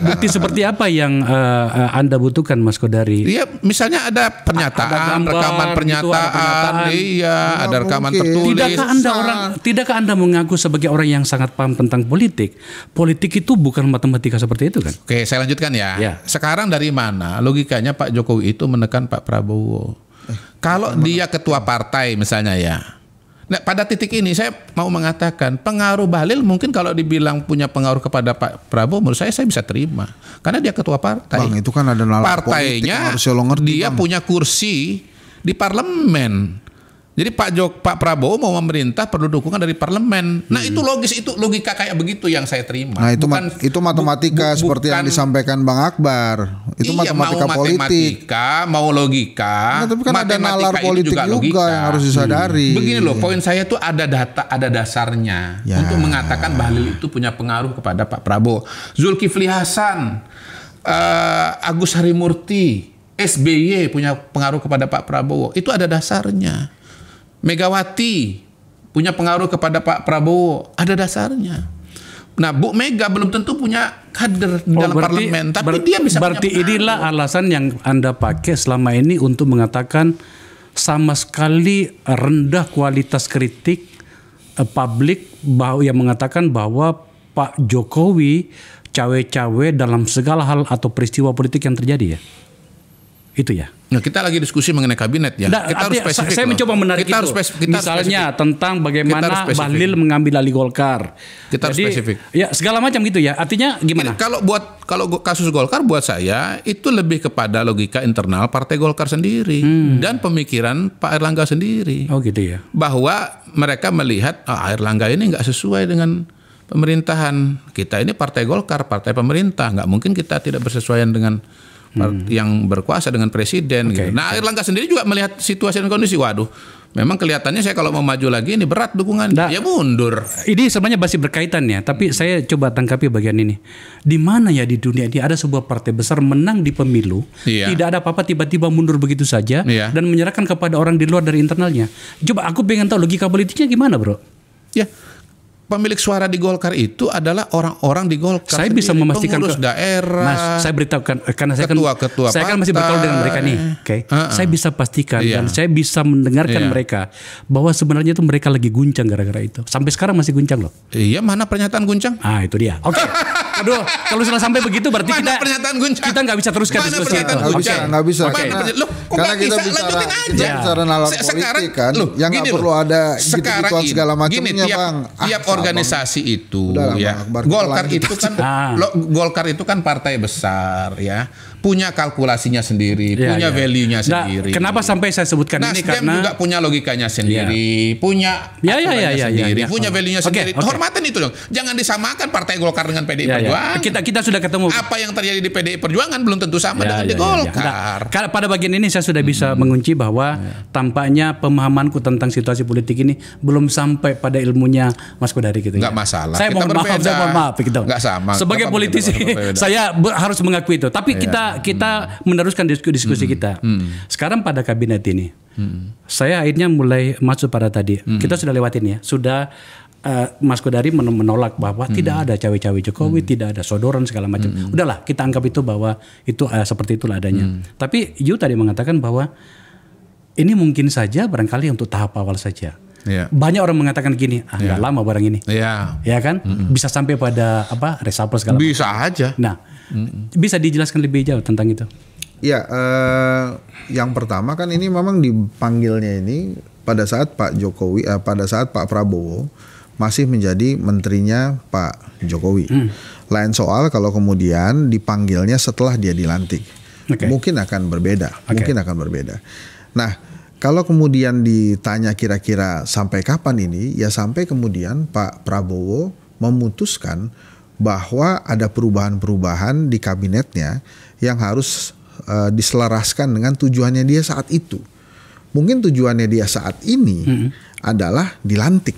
Bukti seperti apa yang Anda butuhkan, Mas Kodari? Iya, misalnya ada pernyataan, rekaman pernyataan, ada rekaman tertulis. Tidakkah Anda mengaku sebagai orang yang sangat paham tentang politik? Politik itu bukan matematika seperti itu kan? Oke, saya lanjutkan ya. Sekarang dari mana logikanya Pak Jokowi itu menekan Pak Prabowo? Kalau dia ketua partai misalnya ya. Nah, pada titik ini saya mau mengatakan pengaruh Bahlil mungkin kalau dibilang punya pengaruh kepada Pak Prabowo, menurut saya bisa terima karena dia ketua partai. Bang, itu kan ada nalar partainya politik, harus ngerti, dia punya kursi di parlemen. Jadi Pak Prabowo mau memerintah perlu dukungan dari parlemen. Nah itu logis, itu logika kayak begitu yang saya terima. Nah itu matematika seperti yang disampaikan Bang Akbar. Itu matematika politik. Mau logika. Nah, tapi kan ada nalar politik juga yang harus disadari. Begini loh, poin saya tuh ada data, ada dasarnya untuk mengatakan Bahlil itu punya pengaruh kepada Pak Prabowo. Zulkifli Hasan, Agus Harimurti, SBY punya pengaruh kepada Pak Prabowo. Itu ada dasarnya. Megawati punya pengaruh kepada Pak Prabowo, ada dasarnya. Nah, Bu Mega belum tentu punya kader dalam parlemen, tapi dia bisa. Berarti inilah alasan yang Anda pakai selama ini untuk mengatakan sama sekali rendah kualitas kritik publik yang mengatakan bahwa Pak Jokowi cawe-cawe dalam segala hal atau peristiwa politik yang terjadi ya. Itu ya. Nah, kita lagi diskusi mengenai kabinet ya. Kita harus spesifik. Saya mencoba menarik itu. Misalnya tentang bagaimana Bahlil mengambil alih Golkar. Kita harus spesifik. Ya segala macam gitu ya. Artinya gimana? Kalau kasus Golkar buat saya itu lebih kepada logika internal Partai Golkar sendiri dan pemikiran Pak Airlangga sendiri. Oh gitu ya. Bahwa mereka melihat Airlangga ini nggak sesuai dengan pemerintahan. Kita ini Partai Golkar, partai pemerintah, nggak mungkin kita tidak bersesuaian dengan yang berkuasa dengan presiden. Gitu. Nah, Airlangga sendiri juga melihat situasi dan kondisi. Waduh, memang kelihatannya saya kalau mau maju lagi ini berat dukungan. Ya mundur. Ini sebenarnya masih berkaitan ya. Tapi saya coba tangkapi bagian ini. Di mana ya di dunia ini ada sebuah partai besar menang di pemilu, tidak ada apa-apa tiba-tiba mundur begitu saja dan menyerahkan kepada orang di luar dari internalnya. Coba aku pengen tahu logika politiknya gimana, bro? Ya. Pemilik suara di Golkar itu adalah orang-orang di Golkar. Saya bisa memastikan pengurus daerah. Mas, saya beritahukan karena saya kan masih bergaul dengan mereka nih. Saya bisa pastikan dan saya bisa mendengarkan mereka bahwa sebenarnya itu mereka lagi guncang gara-gara itu. Sampai sekarang masih guncang loh. Iya, mana pernyataan guncang? Itu dia. Oke. Aduh, kalau sudah sampai begitu berarti mana pernyataan guncang? Kita nggak bisa teruskan diskusi itu. Nggak bisa. Karena kita bicara nalar politik kan, yang nggak perlu ada gitu-gituan segala macamnya, Bang. Tiap organisasi itu ya. Golkar itu kan partai besar ya. Punya kalkulasinya sendiri, punya value-nya sendiri. Kenapa sampai saya sebutkan ini karena juga punya logikanya sendiri, punya sendiri, punya value-nya sendiri. Hormatan itu dong. Jangan disamakan Partai Golkar dengan PDI Perjuangan. Kita sudah ketemu. Apa yang terjadi di PDI Perjuangan belum tentu sama dengan di Golkar. Pada bagian ini saya sudah bisa mengunci bahwa tampaknya pemahamanku tentang situasi politik ini belum sampai pada ilmunya Mas Kodari gitu. Nggak masalah. Saya mohon maaf gitu. Nggak sama. Sebagai politisi saya harus mengakui itu. Tapi kita meneruskan diskusi kita. Sekarang pada kabinet ini, saya akhirnya mulai masuk pada tadi. Kita sudah lewatin ya. Sudah Mas Kodari menolak bahwa tidak ada cawe-cawe Jokowi, tidak ada sodoran segala macam. Udahlah, kita anggap itu bahwa itu seperti itulah adanya. Tapi Yu tadi mengatakan bahwa ini mungkin saja barangkali untuk tahap awal saja. Banyak orang mengatakan gini, nggak lama barang ini, ya kan? Bisa sampai pada reshuffle segala macam. Bisa aja. Nah, bisa dijelaskan lebih jauh tentang itu? Ya, yang pertama kan ini memang dipanggilnya ini pada saat Pak Jokowi, pada saat Pak Prabowo masih menjadi menterinya Pak Jokowi. Lain soal kalau kemudian dipanggilnya setelah dia dilantik, mungkin akan berbeda. Nah, kalau kemudian ditanya kira-kira sampai kapan ini, ya sampai kemudian Pak Prabowo memutuskan bahwa ada perubahan-perubahan di kabinetnya yang harus diselaraskan dengan tujuannya dia saat itu. Mungkin tujuannya dia saat ini adalah dilantik.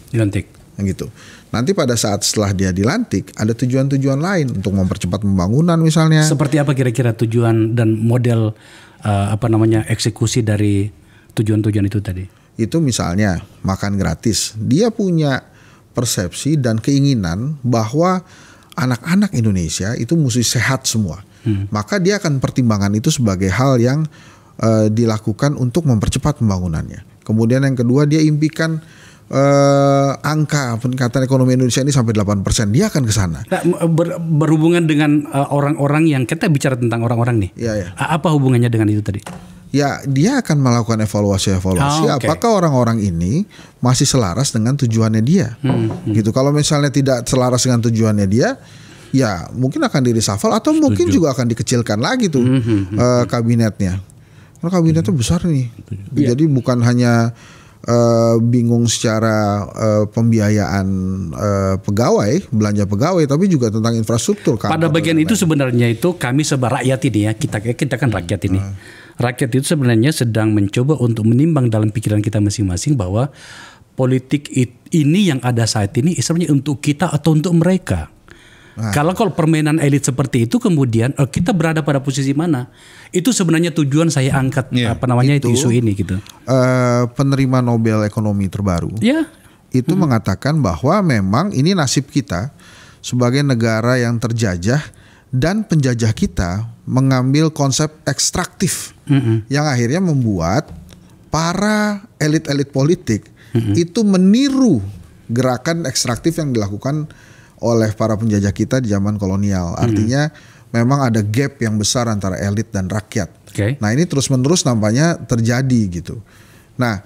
Gitu. Nanti pada saat setelah dia dilantik ada tujuan-tujuan lain untuk mempercepat pembangunan misalnya. Seperti apa kira-kira tujuan dan model eksekusi dari tujuan-tujuan itu tadi? Itu misalnya makan gratis. Dia punya persepsi dan keinginan bahwa anak-anak Indonesia itu mesti sehat semua. Maka dia akan pertimbangkan itu sebagai hal yang dilakukan untuk mempercepat pembangunannya. Kemudian yang kedua, dia impikan angka peningkatan ekonomi Indonesia ini sampai 8%. Dia akan ke sana. Nah, berhubungan dengan orang-orang yang kita bicara tentang orang-orang nih. Apa hubungannya dengan itu tadi? Ya, dia akan melakukan evaluasi. Apakah orang-orang ini masih selaras dengan tujuannya dia? Gitu. Kalau misalnya tidak selaras dengan tujuannya dia, ya mungkin akan di-reshuffle atau mungkin juga akan dikecilkan lagi tuh kabinetnya. Karena kabinetnya besar nih. Jadi bukan hanya bingung secara pembiayaan pegawai, belanja pegawai, tapi juga tentang infrastruktur. Pada bagian itu sebenarnya itu kami sebagai rakyat ini ya, kita kan rakyat ini. Rakyat itu sebenarnya sedang mencoba untuk menimbang dalam pikiran kita masing-masing bahwa politik ini yang ada saat ini sebenarnya untuk kita atau untuk mereka. Kalau permainan elit seperti itu kemudian kita berada pada posisi mana? Itu sebenarnya tujuan saya angkat itu isu ini gitu. Penerima Nobel Ekonomi terbaru itu mengatakan bahwa memang ini nasib kita sebagai negara yang terjajah dan penjajah kita mengambil konsep ekstraktif yang akhirnya membuat para elit-elit politik itu meniru gerakan ekstraktif yang dilakukan oleh para penjajah kita di zaman kolonial. Artinya memang ada gap yang besar antara elit dan rakyat. Nah ini terus-menerus nampaknya terjadi gitu. Nah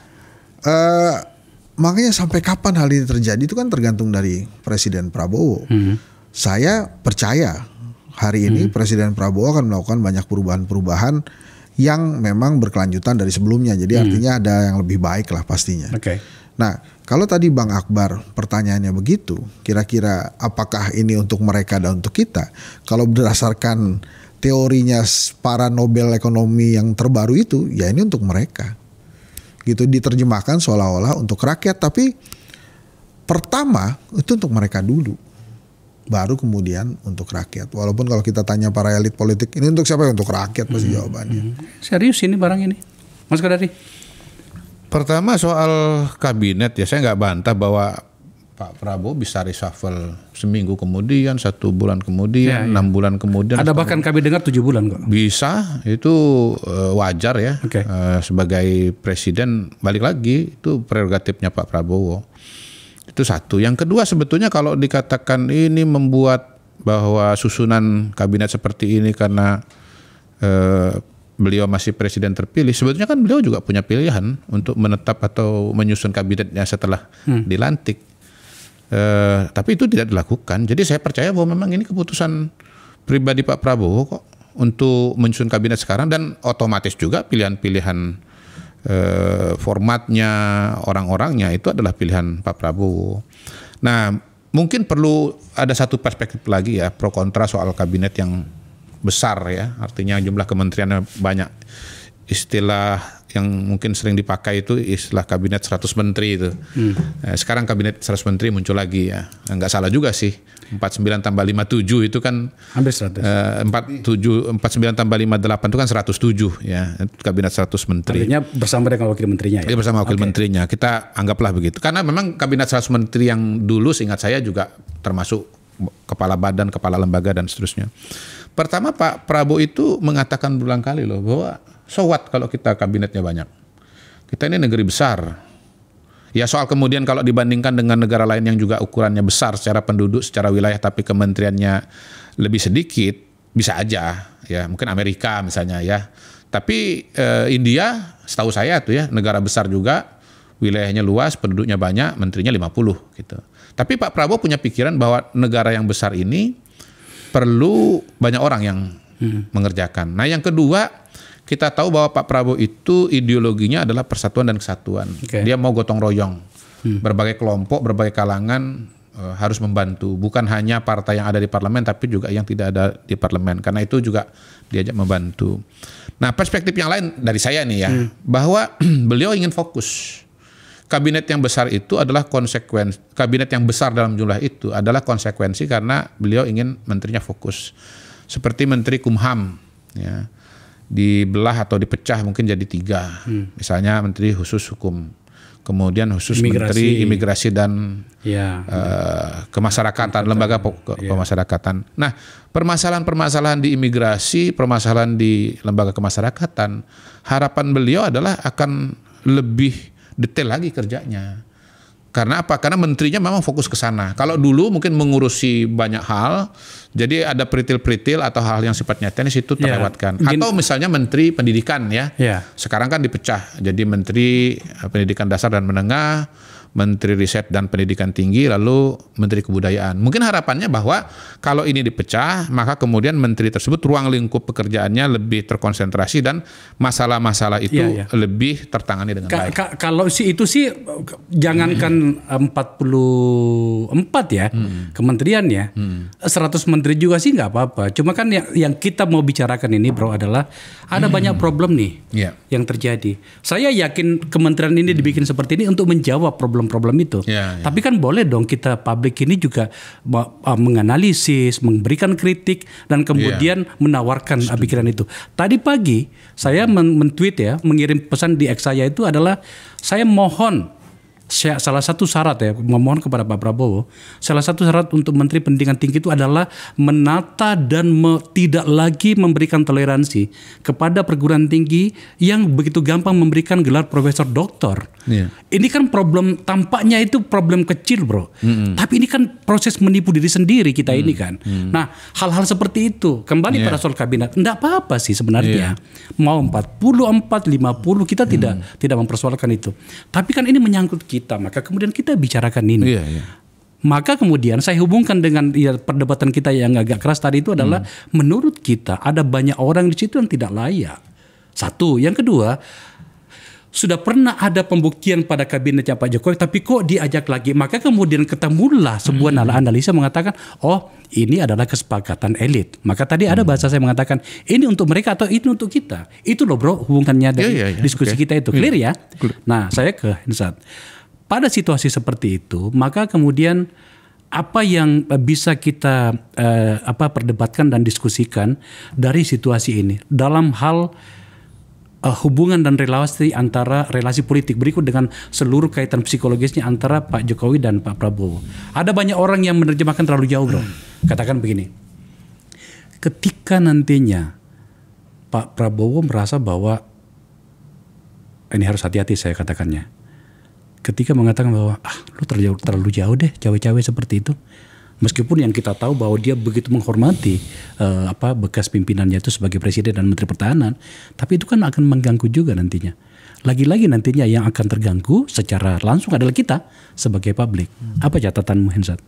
makanya sampai kapan hal ini terjadi itu kan tergantung dari Presiden Prabowo. Saya percaya hari ini Presiden Prabowo akan melakukan banyak perubahan-perubahan yang memang berkelanjutan dari sebelumnya. Jadi artinya ada yang lebih baik lah pastinya. Nah kalau tadi Bang Akbar pertanyaannya begitu, kira-kira apakah ini untuk mereka dan untuk kita? Kalau berdasarkan teorinya para Nobel ekonomi yang terbaru itu, ya ini untuk mereka. Gitu diterjemahkan seolah-olah untuk rakyat, tapi pertama itu untuk mereka dulu. Baru kemudian untuk rakyat. Walaupun kalau kita tanya para elit politik, ini untuk siapa? Untuk rakyat pasti jawabannya. Serius ini barang ini, Mas Kodari? Pertama soal kabinet ya, saya nggak bantah bahwa Pak Prabowo bisa reshuffle seminggu kemudian, 1 bulan kemudian, 6 bulan kemudian. Ada bahkan kami dengar 7 bulan kok. Bisa, itu wajar ya. Sebagai presiden, balik lagi itu prerogatifnya Pak Prabowo. Itu satu. Yang kedua sebetulnya kalau dikatakan ini membuat bahwa susunan kabinet seperti ini karena beliau masih presiden terpilih, sebetulnya kan beliau juga punya pilihan untuk menetap atau menyusun kabinetnya setelah dilantik. Tapi itu tidak dilakukan. Jadi saya percaya bahwa memang ini keputusan pribadi Pak Prabowo kok untuk menyusun kabinet sekarang, dan otomatis juga pilihan-pilihan formatnya, orang-orangnya itu adalah pilihan Pak Prabowo. Nah, mungkin perlu ada satu perspektif lagi ya, pro kontra soal kabinet yang besar ya, artinya jumlah kementeriannya banyak. Istilah yang mungkin sering dipakai itu istilah kabinet 100 menteri itu. Sekarang kabinet 100 menteri muncul lagi ya. Nggak salah juga sih. 49 tambah 57 itu kan hampir 100. 49 tambah 58 itu kan 107 ya. Kabinet 100 menteri. Artinya bersama dengan wakil menterinya ya. Bersama wakil menterinya. Kita anggaplah begitu. Karena memang kabinet 100 menteri yang dulu seingat saya juga termasuk kepala badan, kepala lembaga dan seterusnya. Pertama Pak Prabowo itu mengatakan berulang kali loh bahwa so what kalau kita kabinetnya banyak. Kita ini negeri besar. Ya soal kemudian kalau dibandingkan dengan negara lain yang juga ukurannya besar secara penduduk, secara wilayah tapi kementeriannya lebih sedikit, bisa aja ya. Mungkin Amerika misalnya ya. Tapi India setahu saya tuh ya negara besar juga, wilayahnya luas, penduduknya banyak, menterinya 50 gitu. Tapi Pak Prabowo punya pikiran bahwa negara yang besar ini perlu banyak orang yang mengerjakan. Nah yang kedua, kita tahu bahwa Pak Prabowo itu ideologinya adalah persatuan dan kesatuan. Dia mau gotong royong. Berbagai kelompok, berbagai kalangan harus membantu. Bukan hanya partai yang ada di parlemen, tapi juga yang tidak ada di parlemen. Karena itu juga diajak membantu. Nah perspektif yang lain dari saya nih ya, bahwa beliau ingin fokus. Kabinet yang besar itu adalah konsekuensi, kabinet yang besar dalam jumlah itu adalah konsekuensi karena beliau ingin menterinya fokus. Seperti Menteri Kumham, ya, dibelah atau dipecah mungkin jadi 3. Misalnya Menteri khusus hukum, kemudian khusus Menteri imigrasi dan kemasyarakatan, lembaga kemasyarakatan. Nah, permasalahan-permasalahan di imigrasi, permasalahan di lembaga kemasyarakatan, harapan beliau adalah akan lebih detail lagi kerjanya. Karena apa? Karena menterinya memang fokus ke sana. Kalau dulu mungkin mengurusi banyak hal, jadi ada peritil-peritil atau hal yang sifatnya teknis itu terlewatkan. Atau misalnya menteri pendidikan ya. Sekarang kan dipecah. Jadi menteri pendidikan dasar dan menengah, menteri riset dan pendidikan tinggi, lalu menteri kebudayaan. Mungkin harapannya bahwa kalau ini dipecah, maka kemudian menteri tersebut ruang lingkup pekerjaannya lebih terkonsentrasi dan masalah-masalah itu lebih tertangani dengan baik. Kalau itu sih jangankan 44 ya kementerian ya, 100 menteri juga sih nggak apa-apa. Cuma kan yang kita mau bicarakan ini bro adalah ada banyak problem nih yang terjadi. Saya yakin kementerian ini dibikin seperti ini untuk menjawab problem itu. Tapi kan boleh dong kita publik ini juga menganalisis, memberikan kritik dan kemudian menawarkan pikiran itu. Tadi pagi saya men-tweet ya, mengirim pesan di X saya itu adalah saya mohon salah satu syarat ya, memohon kepada Pak Prabowo, salah satu syarat untuk Menteri Pendidikan Tinggi itu adalah menata dan tidak lagi memberikan toleransi kepada perguruan tinggi yang begitu gampang memberikan gelar profesor doktor. Ini kan problem, tampaknya itu problem kecil bro, tapi ini kan proses menipu diri sendiri kita ini kan. Nah hal-hal seperti itu kembali pada soal kabinet, enggak apa-apa sih sebenarnya, mau 40, 50 kita tidak mempersoalkan itu, tapi kan ini menyangkut kita, maka kemudian kita bicarakan ini. Maka kemudian saya hubungkan dengan perdebatan kita yang agak keras tadi itu adalah menurut kita ada banyak orang di situ yang tidak layak. Satu, yang kedua, sudah pernah ada pembuktian pada kabinetnya Pak Jokowi, tapi kok diajak lagi? Maka kemudian ketemulah sebuah analisa mengatakan, oh ini adalah kesepakatan elit. Maka tadi ada bahasa saya mengatakan, ini untuk mereka atau ini untuk kita. Itu loh bro hubungannya dari diskusi kita itu. Clear ya? Nah saya ke Hensat. Pada situasi seperti itu, maka kemudian apa yang bisa kita perdebatkan dan diskusikan dari situasi ini dalam hal hubungan dan relasi antara relasi politik berikut dengan seluruh kaitan psikologisnya antara Pak Jokowi dan Pak Prabowo. Ada banyak orang yang menerjemahkan terlalu jauh bro. Katakan begini, ketika nantinya Pak Prabowo merasa bahwa ini harus hati-hati saya katakannya, ketika mengatakan bahwa lu terlalu jauh deh cawe-cawe seperti itu. Meskipun yang kita tahu bahwa dia begitu menghormati bekas pimpinannya itu sebagai presiden dan menteri pertahanan, tapi itu kan akan mengganggu juga nantinya. Lagi-lagi nantinya yang akan terganggu secara langsung adalah kita sebagai publik. Apa catatanmu Hensat?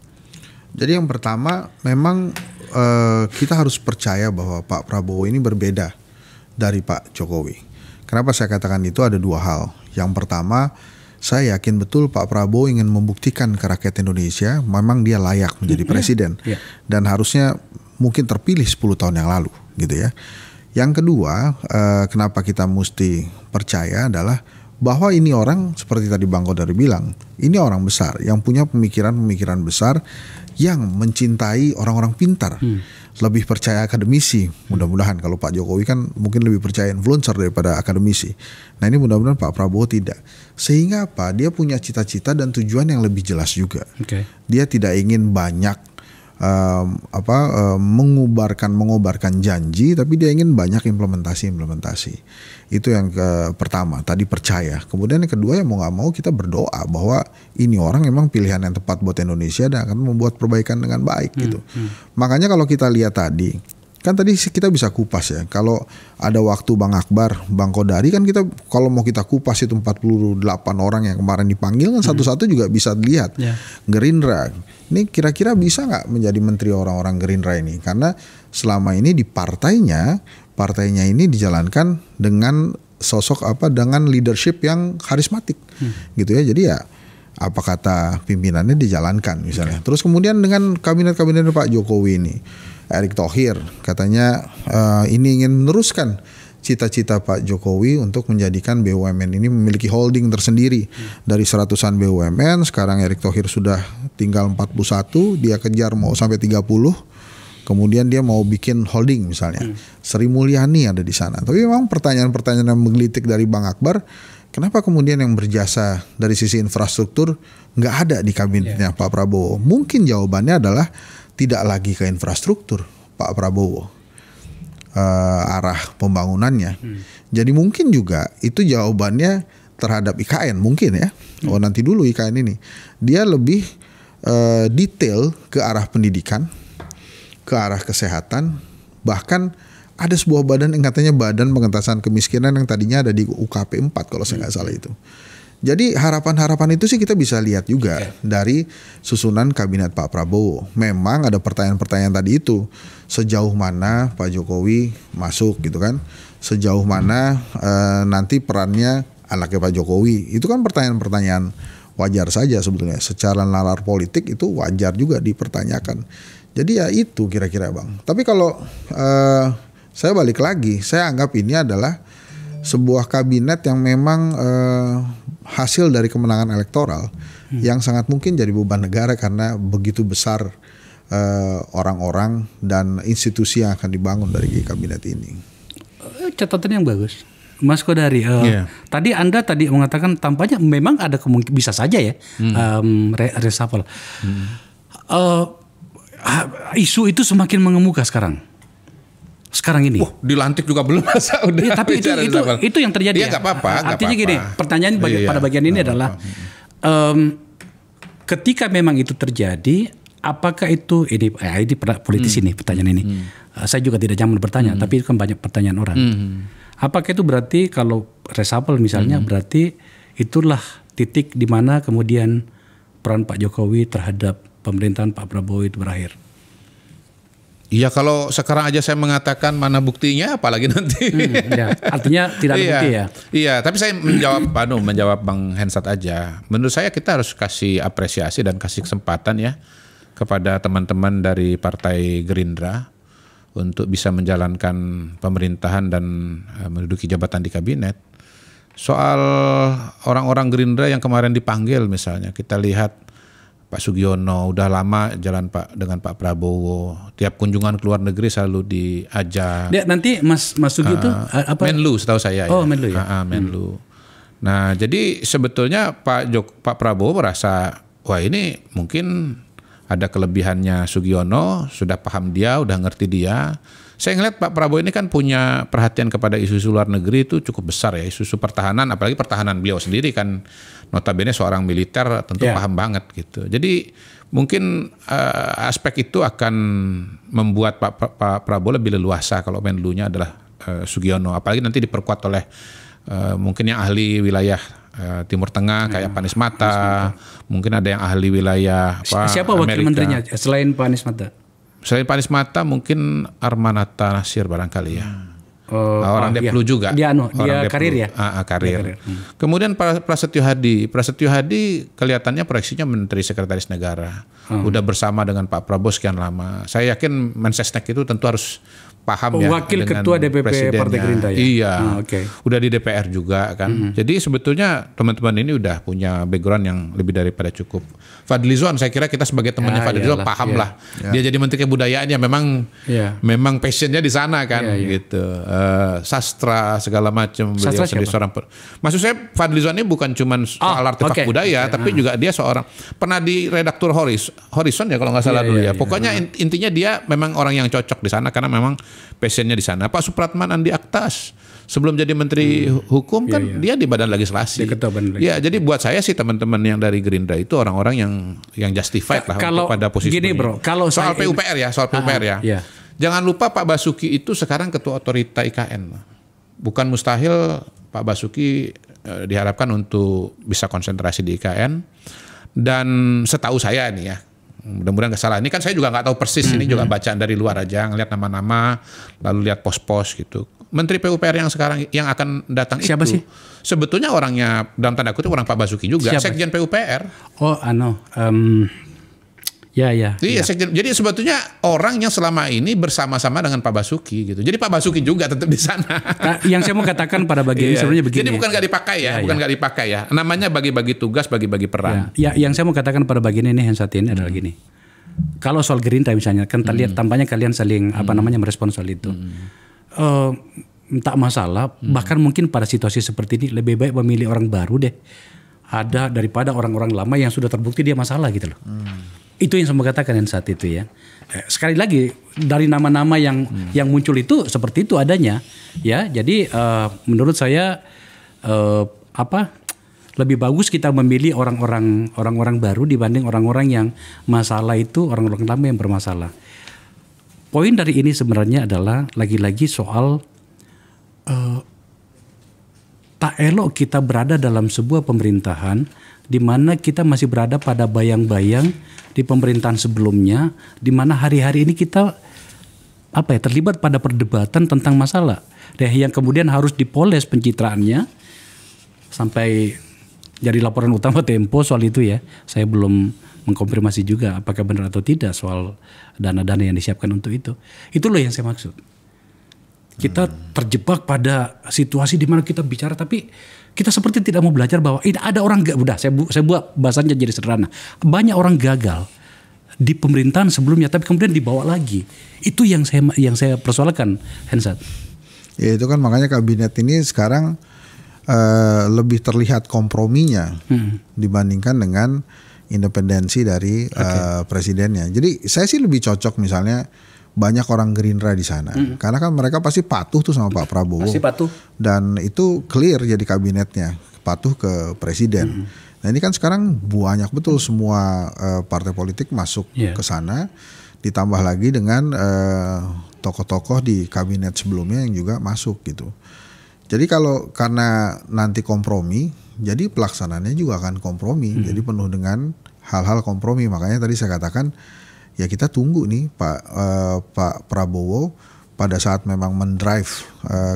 Jadi yang pertama memang kita harus percaya bahwa Pak Prabowo ini berbeda dari Pak Jokowi. Kenapa saya katakan itu? Ada dua hal. Yang pertama, saya yakin betul Pak Prabowo ingin membuktikan ke rakyat Indonesia memang dia layak menjadi presiden dan harusnya mungkin terpilih 10 tahun yang lalu gitu ya. Yang kedua, kenapa kita mesti percaya adalah bahwa ini orang seperti tadi Bang Kodari bilang, ini orang besar yang punya pemikiran-pemikiran besar yang mencintai orang-orang pintar. Lebih percaya akademisi, mudah-mudahan. Kalau Pak Jokowi kan mungkin lebih percaya influencer daripada akademisi. Nah ini mudah-mudahan Pak Prabowo tidak. Sehingga apa? Dia punya cita-cita dan tujuan yang lebih jelas juga. Dia tidak ingin banyak mengobarkan janji, tapi dia ingin banyak implementasi. Itu yang pertama, tadi percaya. Kemudian yang kedua, ya mau gak mau kita berdoa bahwa ini orang memang pilihan yang tepat buat Indonesia dan akan membuat perbaikan dengan baik gitu. Makanya kalau kita lihat tadi, kan tadi kita bisa kupas ya. Kalau ada waktu Bang Akbar, Bang Kodari kan kita kalau mau kita kupas itu 48 orang yang kemarin dipanggil kan satu-satu juga bisa dilihat. Gerindra, ini kira-kira bisa nggak menjadi menteri orang-orang Gerindra ini? Karena selama ini di partainya ini dijalankan dengan sosok dengan leadership yang karismatik gitu ya. Jadi ya apa kata pimpinannya dijalankan misalnya. Terus kemudian dengan kabinet-kabinet Pak Jokowi ini, Erick Thohir katanya ini ingin meneruskan cita-cita Pak Jokowi untuk menjadikan BUMN ini memiliki holding tersendiri. Dari 100-an BUMN, sekarang Erick Thohir sudah tinggal 41, dia kejar mau sampai 30. Kemudian dia mau bikin holding misalnya. Sri Mulyani ada di sana. Tapi memang pertanyaan-pertanyaan yang menggelitik dari Bang Akbar, kenapa kemudian yang berjasa dari sisi infrastruktur nggak ada di kabinetnya Pak Prabowo? Mungkin jawabannya adalah tidak lagi ke infrastruktur Pak Prabowo arah pembangunannya. Jadi mungkin juga itu jawabannya terhadap IKN mungkin ya. Oh nanti dulu IKN ini. Dia lebih detail ke arah pendidikan, ke arah kesehatan, bahkan ada sebuah badan yang katanya Badan Pengentasan Kemiskinan yang tadinya ada di UKP 4 kalau saya nggak salah itu. Jadi harapan-harapan itu sih kita bisa lihat juga dari susunan kabinet Pak Prabowo. Memang ada pertanyaan-pertanyaan tadi itu, sejauh mana Pak Jokowi masuk gitu kan, sejauh mana nanti perannya anaknya Pak Jokowi. Itu kan pertanyaan-pertanyaan wajar saja sebetulnya. Secara nalar politik itu wajar juga dipertanyakan. Jadi ya itu kira-kira Bang. Tapi kalau saya balik lagi, saya anggap ini adalah sebuah kabinet yang memang hasil dari kemenangan elektoral yang sangat mungkin jadi beban negara karena begitu besar orang-orang dan institusi yang akan dibangun dari kabinet ini. Catatan yang bagus. Mas Kodari, tadi Anda mengatakan tampaknya memang ada kemungkinan bisa saja ya reshuffle. Isu itu semakin mengemuka sekarang ini. Dilantik juga belum masa udah. Ya, tapi itu yang terjadi. Ya nggak apa-apa. Artinya gini, pertanyaan pada bagian ini adalah ketika memang itu terjadi, apakah itu ini politis ini pertanyaan ini. Saya juga tidak nyaman bertanya, tapi itu kan banyak pertanyaan orang. Apakah itu berarti kalau reshuffle misalnya berarti itulah titik di mana kemudian peran Pak Jokowi terhadap pemerintahan Pak Prabowo itu berakhir? Iya, kalau sekarang aja saya mengatakan mana buktinya, apalagi nanti. Ya. Artinya tidak ada bukti ya? Iya, tapi saya menjawab Bang Hensat aja. Menurut saya kita harus kasih apresiasi dan kasih kesempatan ya kepada teman-teman dari Partai Gerindra untuk bisa menjalankan pemerintahan dan menduduki jabatan di kabinet. Soal orang-orang Gerindra yang kemarin dipanggil misalnya, kita lihat Pak Sugiono udah lama jalan dengan Pak Prabowo. Tiap kunjungan ke luar negeri selalu diajak. Nanti Mas Sugi itu apa? Menlu setahu saya. Oh, ya? Menlu ya. Menlu. Nah, jadi sebetulnya Pak Prabowo merasa wah ini mungkin ada kelebihannya Sugiono, sudah paham dia, udah ngerti dia. Saya ngeliat Pak Prabowo ini kan punya perhatian kepada isu-isu luar negeri itu cukup besar ya, isu-isu pertahanan, apalagi pertahanan beliau sendiri kan notabene seorang militer tentu paham banget gitu. Jadi mungkin aspek itu akan membuat Pak Prabowo lebih leluasa kalau Menlunya adalah Sugiono, apalagi nanti diperkuat oleh mungkin yang ahli wilayah Timur Tengah kayak Pak Anies Mata, mungkin ada yang ahli wilayah siapa wakil menterinya selain Pak Anies Mata? Selain Pak Anies Mata mungkin Armanata Nasir barangkali ya. Orang Deplu juga. Dia karir ya? Karir. Kemudian Prasetyo Hadi kelihatannya proyeksinya Menteri Sekretaris Negara. Udah bersama dengan Pak Prabowo sekian lama. Saya yakin Mensesnek itu tentu harus paham ya wakil dengan ketua DPP Partai Gerindra ya. Iya. Udah di DPR juga kan. Jadi sebetulnya teman-teman ini udah punya background yang lebih daripada cukup. Fadlizon saya kira kita sebagai temannya Fadlizon paham lah. Dia jadi Menteri Kebudayaan ya memang passionnya di sana kan gitu. Sastra segala macam. Beliau sendiri seorang. Maksud saya Fadlizon ini bukan cuma soal artefak budaya, tapi juga dia seorang pernah di redaktur Horizon ya kalau nggak salah dulu ya. Pokoknya intinya dia memang orang yang cocok di sana karena memang passionnya di sana. Pak Supratman Andi Aktas sebelum jadi Menteri Hukum kan dia di Badan Legislasi. Ya, jadi buat saya sih teman-teman yang dari Gerindra itu orang-orang yang justified lah untuk pada posisi gini bro, kalau soal PUPR ya, jangan lupa Pak Basuki itu sekarang Ketua Otorita IKN. Bukan mustahil Pak Basuki diharapkan untuk bisa konsentrasi di IKN. Dan setahu saya nih ya, mudah-mudahan nggak salah. Ini kan saya juga nggak tahu persis, ini juga bacaan dari luar aja, ngeliat nama-nama, lalu lihat pos-pos gitu. Menteri PUPR yang sekarang yang akan datang siapa itu sih? Sebetulnya orangnya dalam tanda kutip orang Pak Basuki juga, siapa? Sekjen PUPR. Iya. Sekjen. Jadi sebetulnya orang yang selama ini bersama-sama dengan Pak Basuki gitu. Jadi Pak Basuki juga tetap di sana. Yang saya mau katakan pada bagian ini sebenarnya begini. Jadi bukan nggak dipakai ya, nggak dipakai ya. Namanya bagi-bagi tugas, bagi-bagi peran. Yang saya mau katakan pada bagian ini yang saat ini adalah gini. Kalau soal Gerindra misalnya kan tampaknya kalian saling merespon soal itu. Tak masalah, bahkan mungkin pada situasi seperti ini lebih baik memilih orang baru deh. Ada daripada orang-orang lama yang sudah terbukti dia masalah gitu loh. Itu yang saya mau katakan saat itu ya. Sekali lagi dari nama-nama yang muncul itu seperti itu adanya ya. Jadi menurut saya lebih bagus kita memilih orang-orang baru dibanding orang-orang yang masalah itu orang-orang lama yang bermasalah. Poin dari ini sebenarnya adalah lagi-lagi soal tak elok kita berada dalam sebuah pemerintahan di mana kita masih berada pada bayang-bayang di pemerintahan sebelumnya, di mana hari-hari ini kita terlibat pada perdebatan tentang masalah yang kemudian harus dipoles pencitraannya sampai jadi laporan utama Tempo soal itu ya. Saya belum mengkonfirmasi juga apakah benar atau tidak soal dana-dana yang disiapkan untuk itu. Itu loh yang saya maksud. Kita terjebak pada situasi di mana kita bicara tapi kita seperti tidak mau belajar bahwa ada orang saya buat bahasanya jadi sederhana. Banyak orang gagal di pemerintahan sebelumnya tapi kemudian dibawa lagi. Itu yang saya persoalkan, Hensat. Ya itu kan makanya kabinet ini sekarang lebih terlihat komprominya dibandingkan dengan independensi dari presidennya. Jadi saya sih lebih cocok misalnya banyak orang Gerindra di sana, karena kan mereka pasti patuh tuh sama Pak Prabowo. Pasti patuh. Dan itu clear jadi kabinetnya, patuh ke presiden. Nah ini kan sekarang banyak betul semua partai politik masuk ke sana, ditambah lagi dengan tokoh-tokoh di kabinet sebelumnya yang juga masuk gitu. Jadi karena nanti kompromi, jadi pelaksanaannya juga akan kompromi, jadi penuh dengan hal-hal kompromi. Makanya tadi saya katakan, ya kita tunggu nih Pak Prabowo pada saat memang mendrive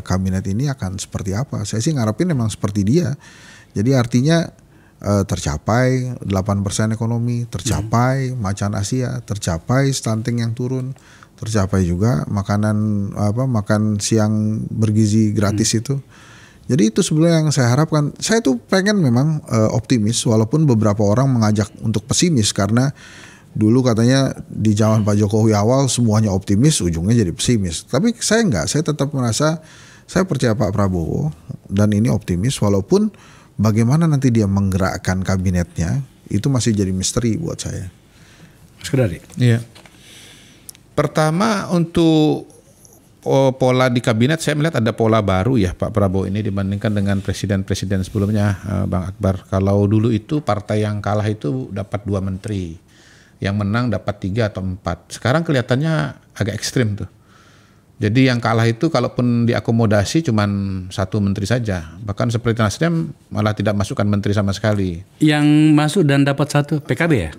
kabinet ini akan seperti apa. Saya sih ngarepin memang seperti dia. Jadi artinya tercapai 8% ekonomi, tercapai macan Asia, tercapai stunting yang turun, tercapai juga makan siang bergizi gratis itu. Jadi itu sebenarnya yang saya harapkan. Saya tuh pengen memang optimis, walaupun beberapa orang mengajak untuk pesimis karena dulu katanya di zaman Pak Jokowi awal semuanya optimis, ujungnya jadi pesimis. Tapi saya enggak, saya tetap merasa saya percaya Pak Prabowo dan ini optimis, walaupun bagaimana nanti dia menggerakkan kabinetnya itu masih jadi misteri buat saya. Mas Kodari. Iya. Pertama untuk pola di kabinet, saya melihat ada pola baru ya Pak Prabowo ini dibandingkan dengan presiden-presiden sebelumnya, Bang Akbar. Kalau dulu itu partai yang kalah itu dapat 2 menteri, yang menang dapat 3 atau 4. Sekarang kelihatannya agak ekstrim tuh. Jadi yang kalah itu kalaupun diakomodasi cuman 1 menteri saja. Bahkan seperti Nasdem malah tidak masukkan menteri sama sekali. Yang masuk dan dapat 1 PKB ya?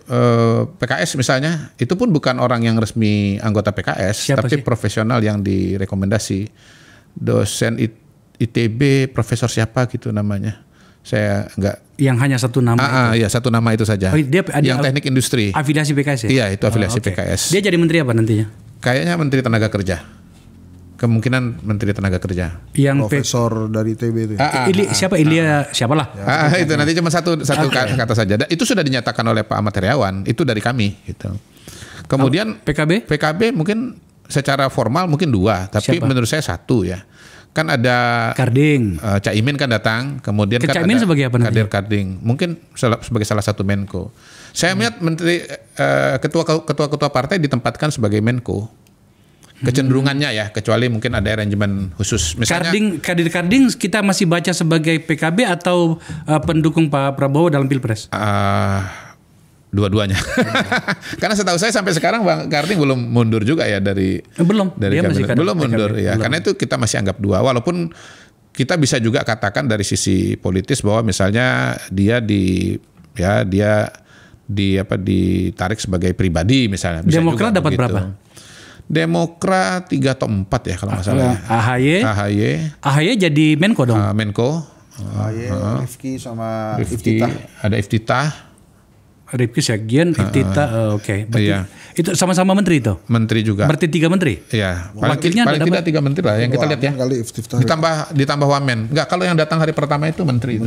PKS misalnya, itu pun bukan orang yang resmi anggota PKS, siapa tapi sih? profesional yang direkomendasi. Dosen ITB, profesor siapa gitu namanya. Saya enggak. Yang hanya 1 nama itu? Iya 1 nama itu saja. Dia yang teknik industri. Afiliasi PKS ya? Iya itu afiliasi PKS. Dia jadi menteri apa nantinya? Kayaknya menteri tenaga kerja. Kemungkinan menteri tenaga kerja. Yang profesor dari ITB itu. Siapa Ilya? Siapalah? Itu nanti cuma satu kata saja. Itu sudah dinyatakan oleh Pak Ahmad Heriawan. Itu dari kami. Gitu. Kemudian PKB mungkin secara formal mungkin 2, tapi menurut saya 1 ya. Kan ada Karding. Caimin kan datang, kemudian kan Caimin ada sebagai apa Kadir Karding. Mungkin sebagai salah satu Menko. Saya melihat menteri ketua-ketua partai ditempatkan sebagai Menko. Kecenderungannya ya, kecuali mungkin ada arrangement khusus. Misalnya Kadir Karding kita masih baca sebagai PKB atau pendukung Pak Prabowo dalam Pilpres? Dua-duanya. Karena setahu saya sampai sekarang Bang Karding belum mundur juga ya dari dia masih belum mundur ya. Belum. Karena itu kita masih anggap 2, walaupun kita bisa juga katakan dari sisi politis bahwa misalnya dia ditarik sebagai pribadi misalnya. Bisa Demokrat dapat berapa? Demokrat 3 atau 4 ya kalau nggak salah. AHY jadi Menko dong. Menko. AHY, Rifki sama Iftitah. Ada Iftitah. Rifki Sekjen, Iftitah. Oke. Iya. Itu sama-sama menteri itu. Menteri juga. Berarti 3 menteri. Iya. Wakilnya paling tidak 3 menteri lah yang kita lihat ya. Ditambah Wamen. Enggak, kalau yang datang hari pertama itu menteri.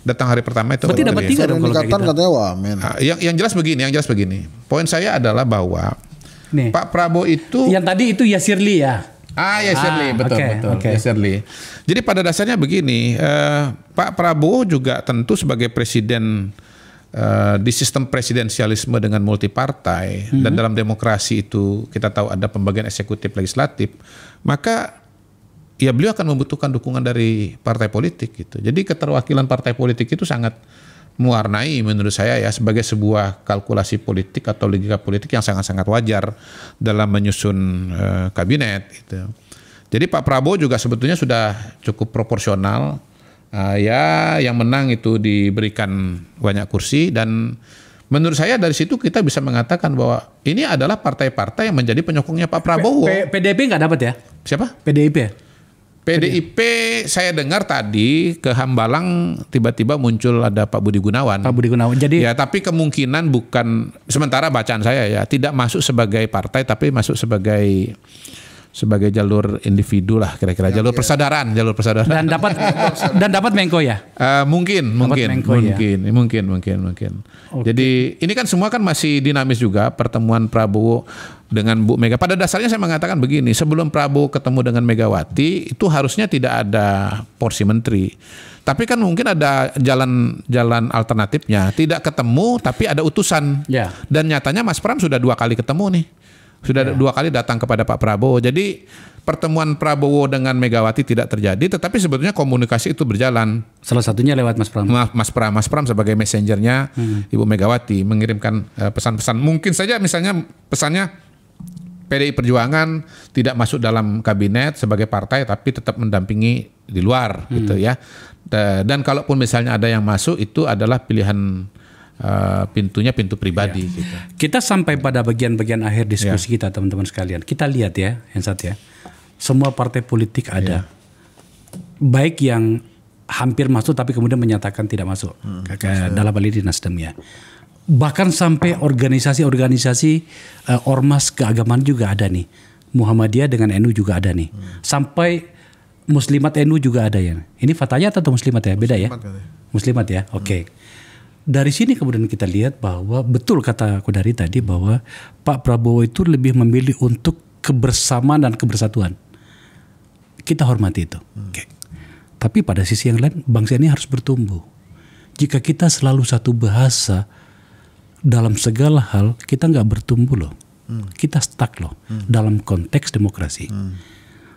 Datang hari pertama itu. Berarti dapat 3 dong kalau kayak gitu. Katanya Wamen. Yang jelas begini. Poin saya adalah bahwa nih, Pak Prabowo itu yang tadi itu Yasirli ya. Yasirli betul. Yasirli. Jadi pada dasarnya begini, Pak Prabowo juga tentu sebagai presiden di sistem presidensialisme dengan multipartai dan dalam demokrasi itu kita tahu ada pembagian eksekutif legislatif, maka ya beliau akan membutuhkan dukungan dari partai politik gitu. Jadi keterwakilan partai politik itu sangat mewarnai menurut saya ya sebagai sebuah kalkulasi politik atau logika politik yang sangat-sangat wajar dalam menyusun kabinet gitu. Jadi Pak Prabowo juga sebetulnya sudah cukup proporsional, ya yang menang itu diberikan banyak kursi, dan menurut saya dari situ kita bisa mengatakan bahwa ini adalah partai-partai yang menjadi penyokongnya Pak Prabowo. PDIP nggak dapat ya? Siapa? PDIP saya dengar tadi ke Hambalang tiba-tiba muncul ada Pak Budi Gunawan. Jadi ya, tapi kemungkinan bukan, sementara bacaan saya ya, tidak masuk sebagai partai tapi masuk sebagai sebagai jalur individu lah kira-kira, jalur persaudaraan. Dan dapat Menko ya? Mungkin. Okay. Jadi ini kan semua kan masih dinamis juga, pertemuan Prabowo dengan Bu Mega. Pada dasarnya saya mengatakan begini, sebelum Prabowo ketemu dengan Megawati itu harusnya tidak ada porsi menteri. Tapi kan mungkin ada jalan alternatifnya, tidak ketemu tapi ada utusan. Yeah. Dan nyatanya Mas Pram sudah 2 kali ketemu nih. Sudah 2 kali datang kepada Pak Prabowo. Jadi pertemuan Prabowo dengan Megawati tidak terjadi, tetapi sebetulnya komunikasi itu berjalan. Salah satunya lewat Mas Pram. Mas Pram sebagai messengernya Ibu Megawati mengirimkan pesan-pesan. Mungkin saja misalnya pesannya PDI Perjuangan tidak masuk dalam kabinet sebagai partai, tapi tetap mendampingi di luar gitu ya. Dan kalaupun misalnya ada yang masuk, itu adalah pilihan pintunya pintu pribadi gitu. Kita sampai pada bagian-bagian akhir diskusi kita teman-teman sekalian. Kita lihat ya, Hensat ya. Semua partai politik ada. Baik yang hampir masuk tapi kemudian menyatakan tidak masuk. Dalam hal ini Nasdem ya. Bahkan sampai organisasi-organisasi ormas keagamaan juga ada nih. Muhammadiyah dengan NU juga ada nih. Sampai Muslimat NU juga ada ya. Ini Fatayat atau Muslimat ya? Beda ya? Muslimat ya, oke. Dari sini kemudian kita lihat bahwa betul kata Kodari tadi bahwa Pak Prabowo itu lebih memilih untuk kebersamaan dan kebersatuan. Kita hormati itu. Okay. Tapi pada sisi yang lain bangsa ini harus bertumbuh. Jika kita selalu satu bahasa dalam segala hal, kita nggak bertumbuh loh. Kita stuck loh dalam konteks demokrasi.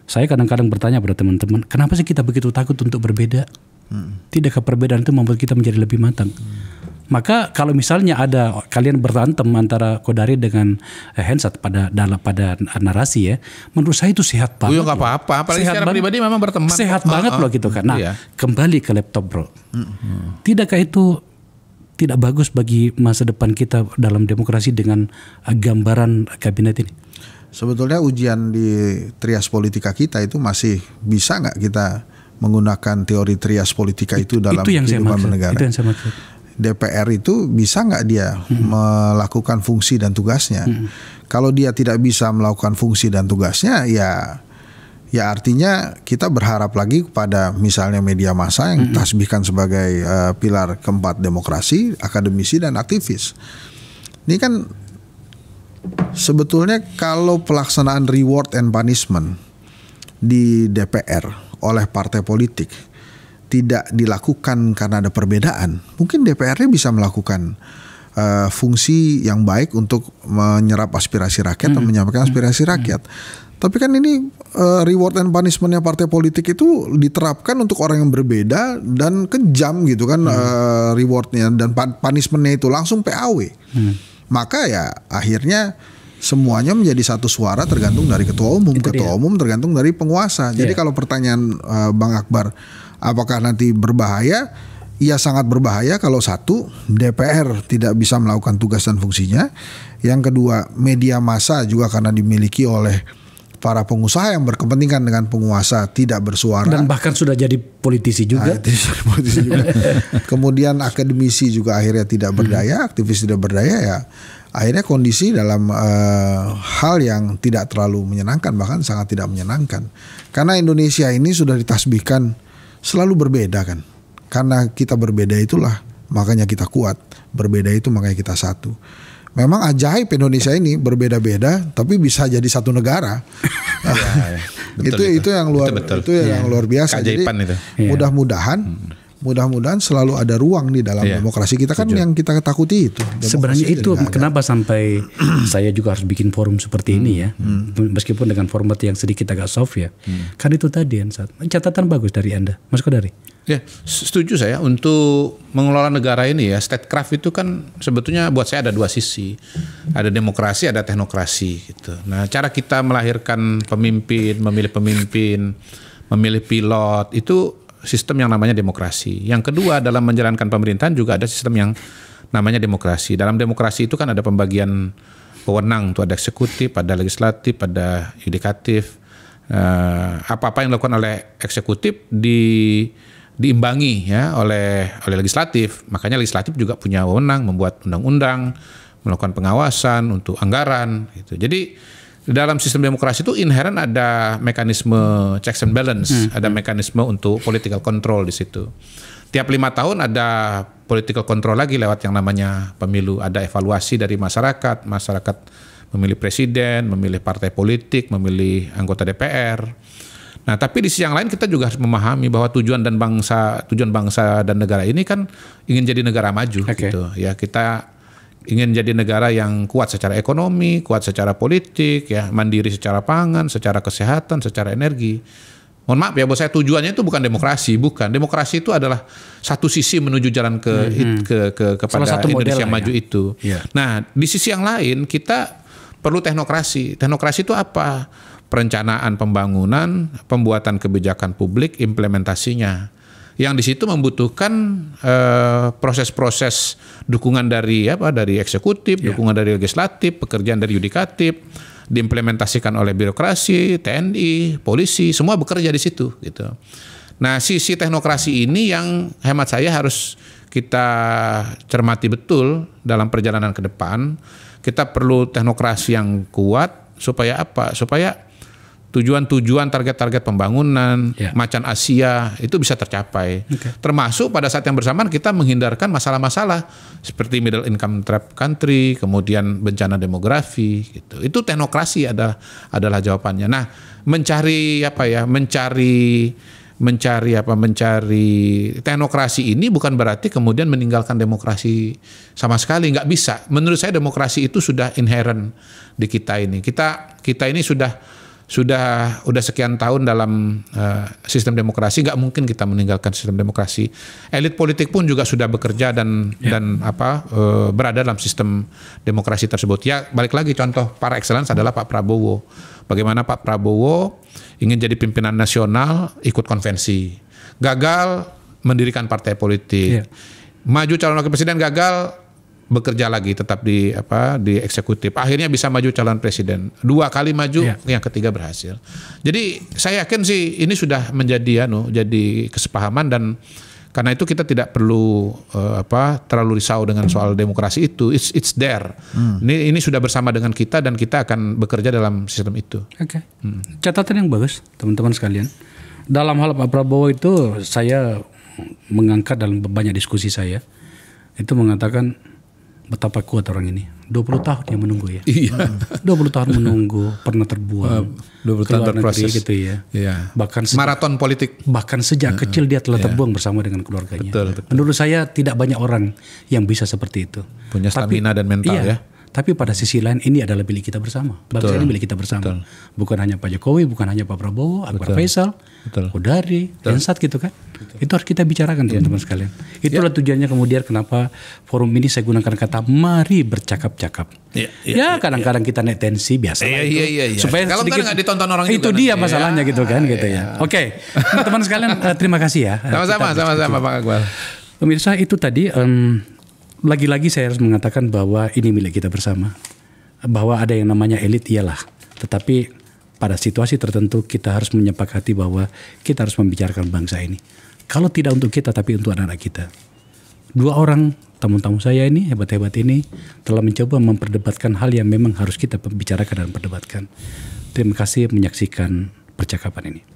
Saya kadang-kadang bertanya pada teman-teman, kenapa sih kita begitu takut untuk berbeda? Tidakkah perbedaan itu membuat kita menjadi lebih matang? Maka kalau misalnya ada kalian berantem antara Kodari dengan Hensat pada narasi ya, menurut saya itu sehat banget. Nggak apa-apa, apalagi secara pribadi memang berteman. Sehat banget loh gitu kan. Nah, kembali ke laptop bro. Tidakkah itu tidak bagus bagi masa depan kita dalam demokrasi dengan gambaran kabinet ini? Sebetulnya ujian di trias politika kita itu masih bisa nggak kita menggunakan teori trias politika itu dalam kehidupan bernegara. Itu yang saya maksud. DPR itu bisa nggak dia melakukan fungsi dan tugasnya? Kalau dia tidak bisa melakukan fungsi dan tugasnya, ya artinya kita berharap lagi kepada misalnya media massa yang tasbihkan sebagai pilar keempat demokrasi, akademisi dan aktivis. Ini kan sebetulnya kalau pelaksanaan reward and punishment di DPR oleh partai politik tidak dilakukan karena ada perbedaan, mungkin DPR-nya bisa melakukan fungsi yang baik untuk menyerap aspirasi rakyat dan menyampaikan aspirasi rakyat. Tapi kan ini reward and punishment-nya partai politik itu diterapkan untuk orang yang berbeda dan kejam gitu kan, reward-nya dan punishment-nya itu langsung PAW. Maka ya akhirnya semuanya menjadi satu suara tergantung dari ketua umum. Ketua umum tergantung dari penguasa. Jadi kalau pertanyaan Bang Akbar, apakah nanti berbahaya? Ya sangat berbahaya kalau satu, DPR tidak bisa melakukan tugas dan fungsinya. Yang kedua, media massa juga karena dimiliki oleh para pengusaha yang berkepentingan dengan penguasa tidak bersuara. Dan bahkan sudah jadi politisi juga. Kemudian akademisi juga akhirnya tidak berdaya, aktivis tidak berdaya ya. Akhirnya kondisi dalam hal yang tidak terlalu menyenangkan, bahkan sangat tidak menyenangkan. Karena Indonesia ini sudah ditasbihkan selalu berbeda kan. Karena kita berbeda itulah makanya kita kuat. Berbeda itu makanya kita satu. Memang ajaib Indonesia ini berbeda-beda tapi bisa jadi satu negara. Itu yang luar biasa. Keajaiban jadi mudah-mudahan selalu ada ruang di dalam demokrasi kita kan. Yang kita takuti itu. Sebenarnya itu kenapa sampai saya juga harus bikin forum seperti ini ya. Meskipun dengan format yang sedikit agak soft ya. Kan itu tadi catatan bagus dari Anda, Mas Kodari. Ya, setuju saya. Untuk mengelola negara ini ya, statecraft itu kan sebetulnya buat saya ada 2 sisi. Ada demokrasi, ada teknokrasi gitu. Nah, cara kita melahirkan pemimpin, memilih pilot itu sistem yang namanya demokrasi. Yang kedua, dalam menjalankan pemerintahan juga ada sistem yang namanya demokrasi. Dalam demokrasi itu kan ada pembagian wewenang, tuh ada eksekutif, ada legislatif, ada yudikatif. Apa-apa yang dilakukan oleh eksekutif diimbangi ya oleh legislatif. Makanya legislatif juga punya wewenang membuat undang-undang, melakukan pengawasan untuk anggaran gitu. Jadi dalam sistem demokrasi itu inherent ada mekanisme checks and balance, ada mekanisme untuk political control di situ. Tiap 5 tahun ada political control lagi lewat yang namanya pemilu, ada evaluasi dari masyarakat memilih presiden, memilih partai politik, memilih anggota DPR. Nah, tapi di sisi yang lain kita juga harus memahami bahwa tujuan bangsa dan negara ini kan ingin jadi negara maju gitu. Ya, kita ingin jadi negara yang kuat secara ekonomi, kuat secara politik, ya, mandiri secara pangan, secara kesehatan, secara energi. Mohon maaf ya, buat saya tujuannya itu bukan demokrasi, bukan. Demokrasi itu adalah satu sisi menuju jalan kepada Indonesia maju itu. Yeah. Nah, di sisi yang lain kita perlu teknokrasi. Teknokrasi itu apa? Perencanaan pembangunan, pembuatan kebijakan publik, implementasinya. Yang di situ membutuhkan proses-proses dukungan dari eksekutif, dukungan dari legislatif, pekerjaan dari yudikatif, diimplementasikan oleh birokrasi, TNI, polisi, semua bekerja di situ gitu. Nah, sisi teknokrasi ini yang hemat saya harus kita cermati betul dalam perjalanan ke depan. Kita perlu teknokrasi yang kuat supaya apa? Supaya tujuan-tujuan, target-target pembangunan, macan Asia itu bisa tercapai. Termasuk pada saat yang bersamaan kita menghindarkan masalah-masalah seperti middle income trap country, kemudian bencana demografi gitu. Itu teknokrasi adalah jawabannya. Nah, mencari teknokrasi ini bukan berarti kemudian meninggalkan demokrasi sama sekali, nggak bisa. Menurut saya demokrasi itu sudah inherent di kita ini. Kita ini sudah sekian tahun dalam sistem demokrasi, nggak mungkin kita meninggalkan sistem demokrasi. Elit politik pun juga sudah bekerja dan berada dalam sistem demokrasi tersebut. Ya, balik lagi contoh par excellence adalah Pak Prabowo. Bagaimana Pak Prabowo ingin jadi pimpinan nasional, ikut konvensi, gagal mendirikan partai politik, maju calon wakil presiden gagal, bekerja lagi tetap di eksekutif. Akhirnya bisa maju calon presiden. 2 kali maju, yang ketiga berhasil. Jadi saya yakin sih ini sudah menjadi jadi kesepahaman, dan karena itu kita tidak perlu terlalu risau dengan soal demokrasi itu. It's there. Ini sudah bersama dengan kita dan kita akan bekerja dalam sistem itu. Catatan yang bagus, teman-teman sekalian. Dalam hal Pak Prabowo itu saya mengangkat dalam banyak diskusi saya. Itu mengatakan betapa kuat orang ini. 20 tahun dia menunggu ya. Iya. 20 tahun menunggu, pernah terbuang. 20 tahun berproses gitu ya. Iya. Bahkan maraton politik. Bahkan sejak kecil dia telah terbuang bersama dengan keluarganya. Betul. Menurut saya tidak banyak orang yang bisa seperti itu. Punya stamina dan mental ya. Tapi pada sisi lain ini adalah milik kita bersama. Bangsa ini milik kita bersama. Bukan hanya Pak Jokowi, bukan hanya Pak Prabowo, Akbar Faisal, Kodari, Ensat gitu kan. Itu harus kita bicarakan teman-teman sekalian. Itulah tujuannya kemudian kenapa forum ini saya gunakan kata mari bercakap-cakap. Kadang-kadang kita naik tensi biasa. Iya. Supaya kalau nggak ditonton orang itu juga dia masalahnya gitu kan gitu ya. Oke, teman-teman sekalian terima kasih ya. Sama-sama Pak Akbar. Pemirsa, itu tadi lagi-lagi saya harus mengatakan bahwa ini milik kita bersama. Bahwa ada yang namanya elit iyalah. Tetapi pada situasi tertentu kita harus menyepakati bahwa kita harus membicarakan bangsa ini. Kalau tidak untuk kita tapi untuk anak-anak kita. 2 orang tamu-tamu saya ini, hebat-hebat ini telah mencoba memperdebatkan hal yang memang harus kita bicarakan dan perdebatkan. Terima kasih menyaksikan percakapan ini.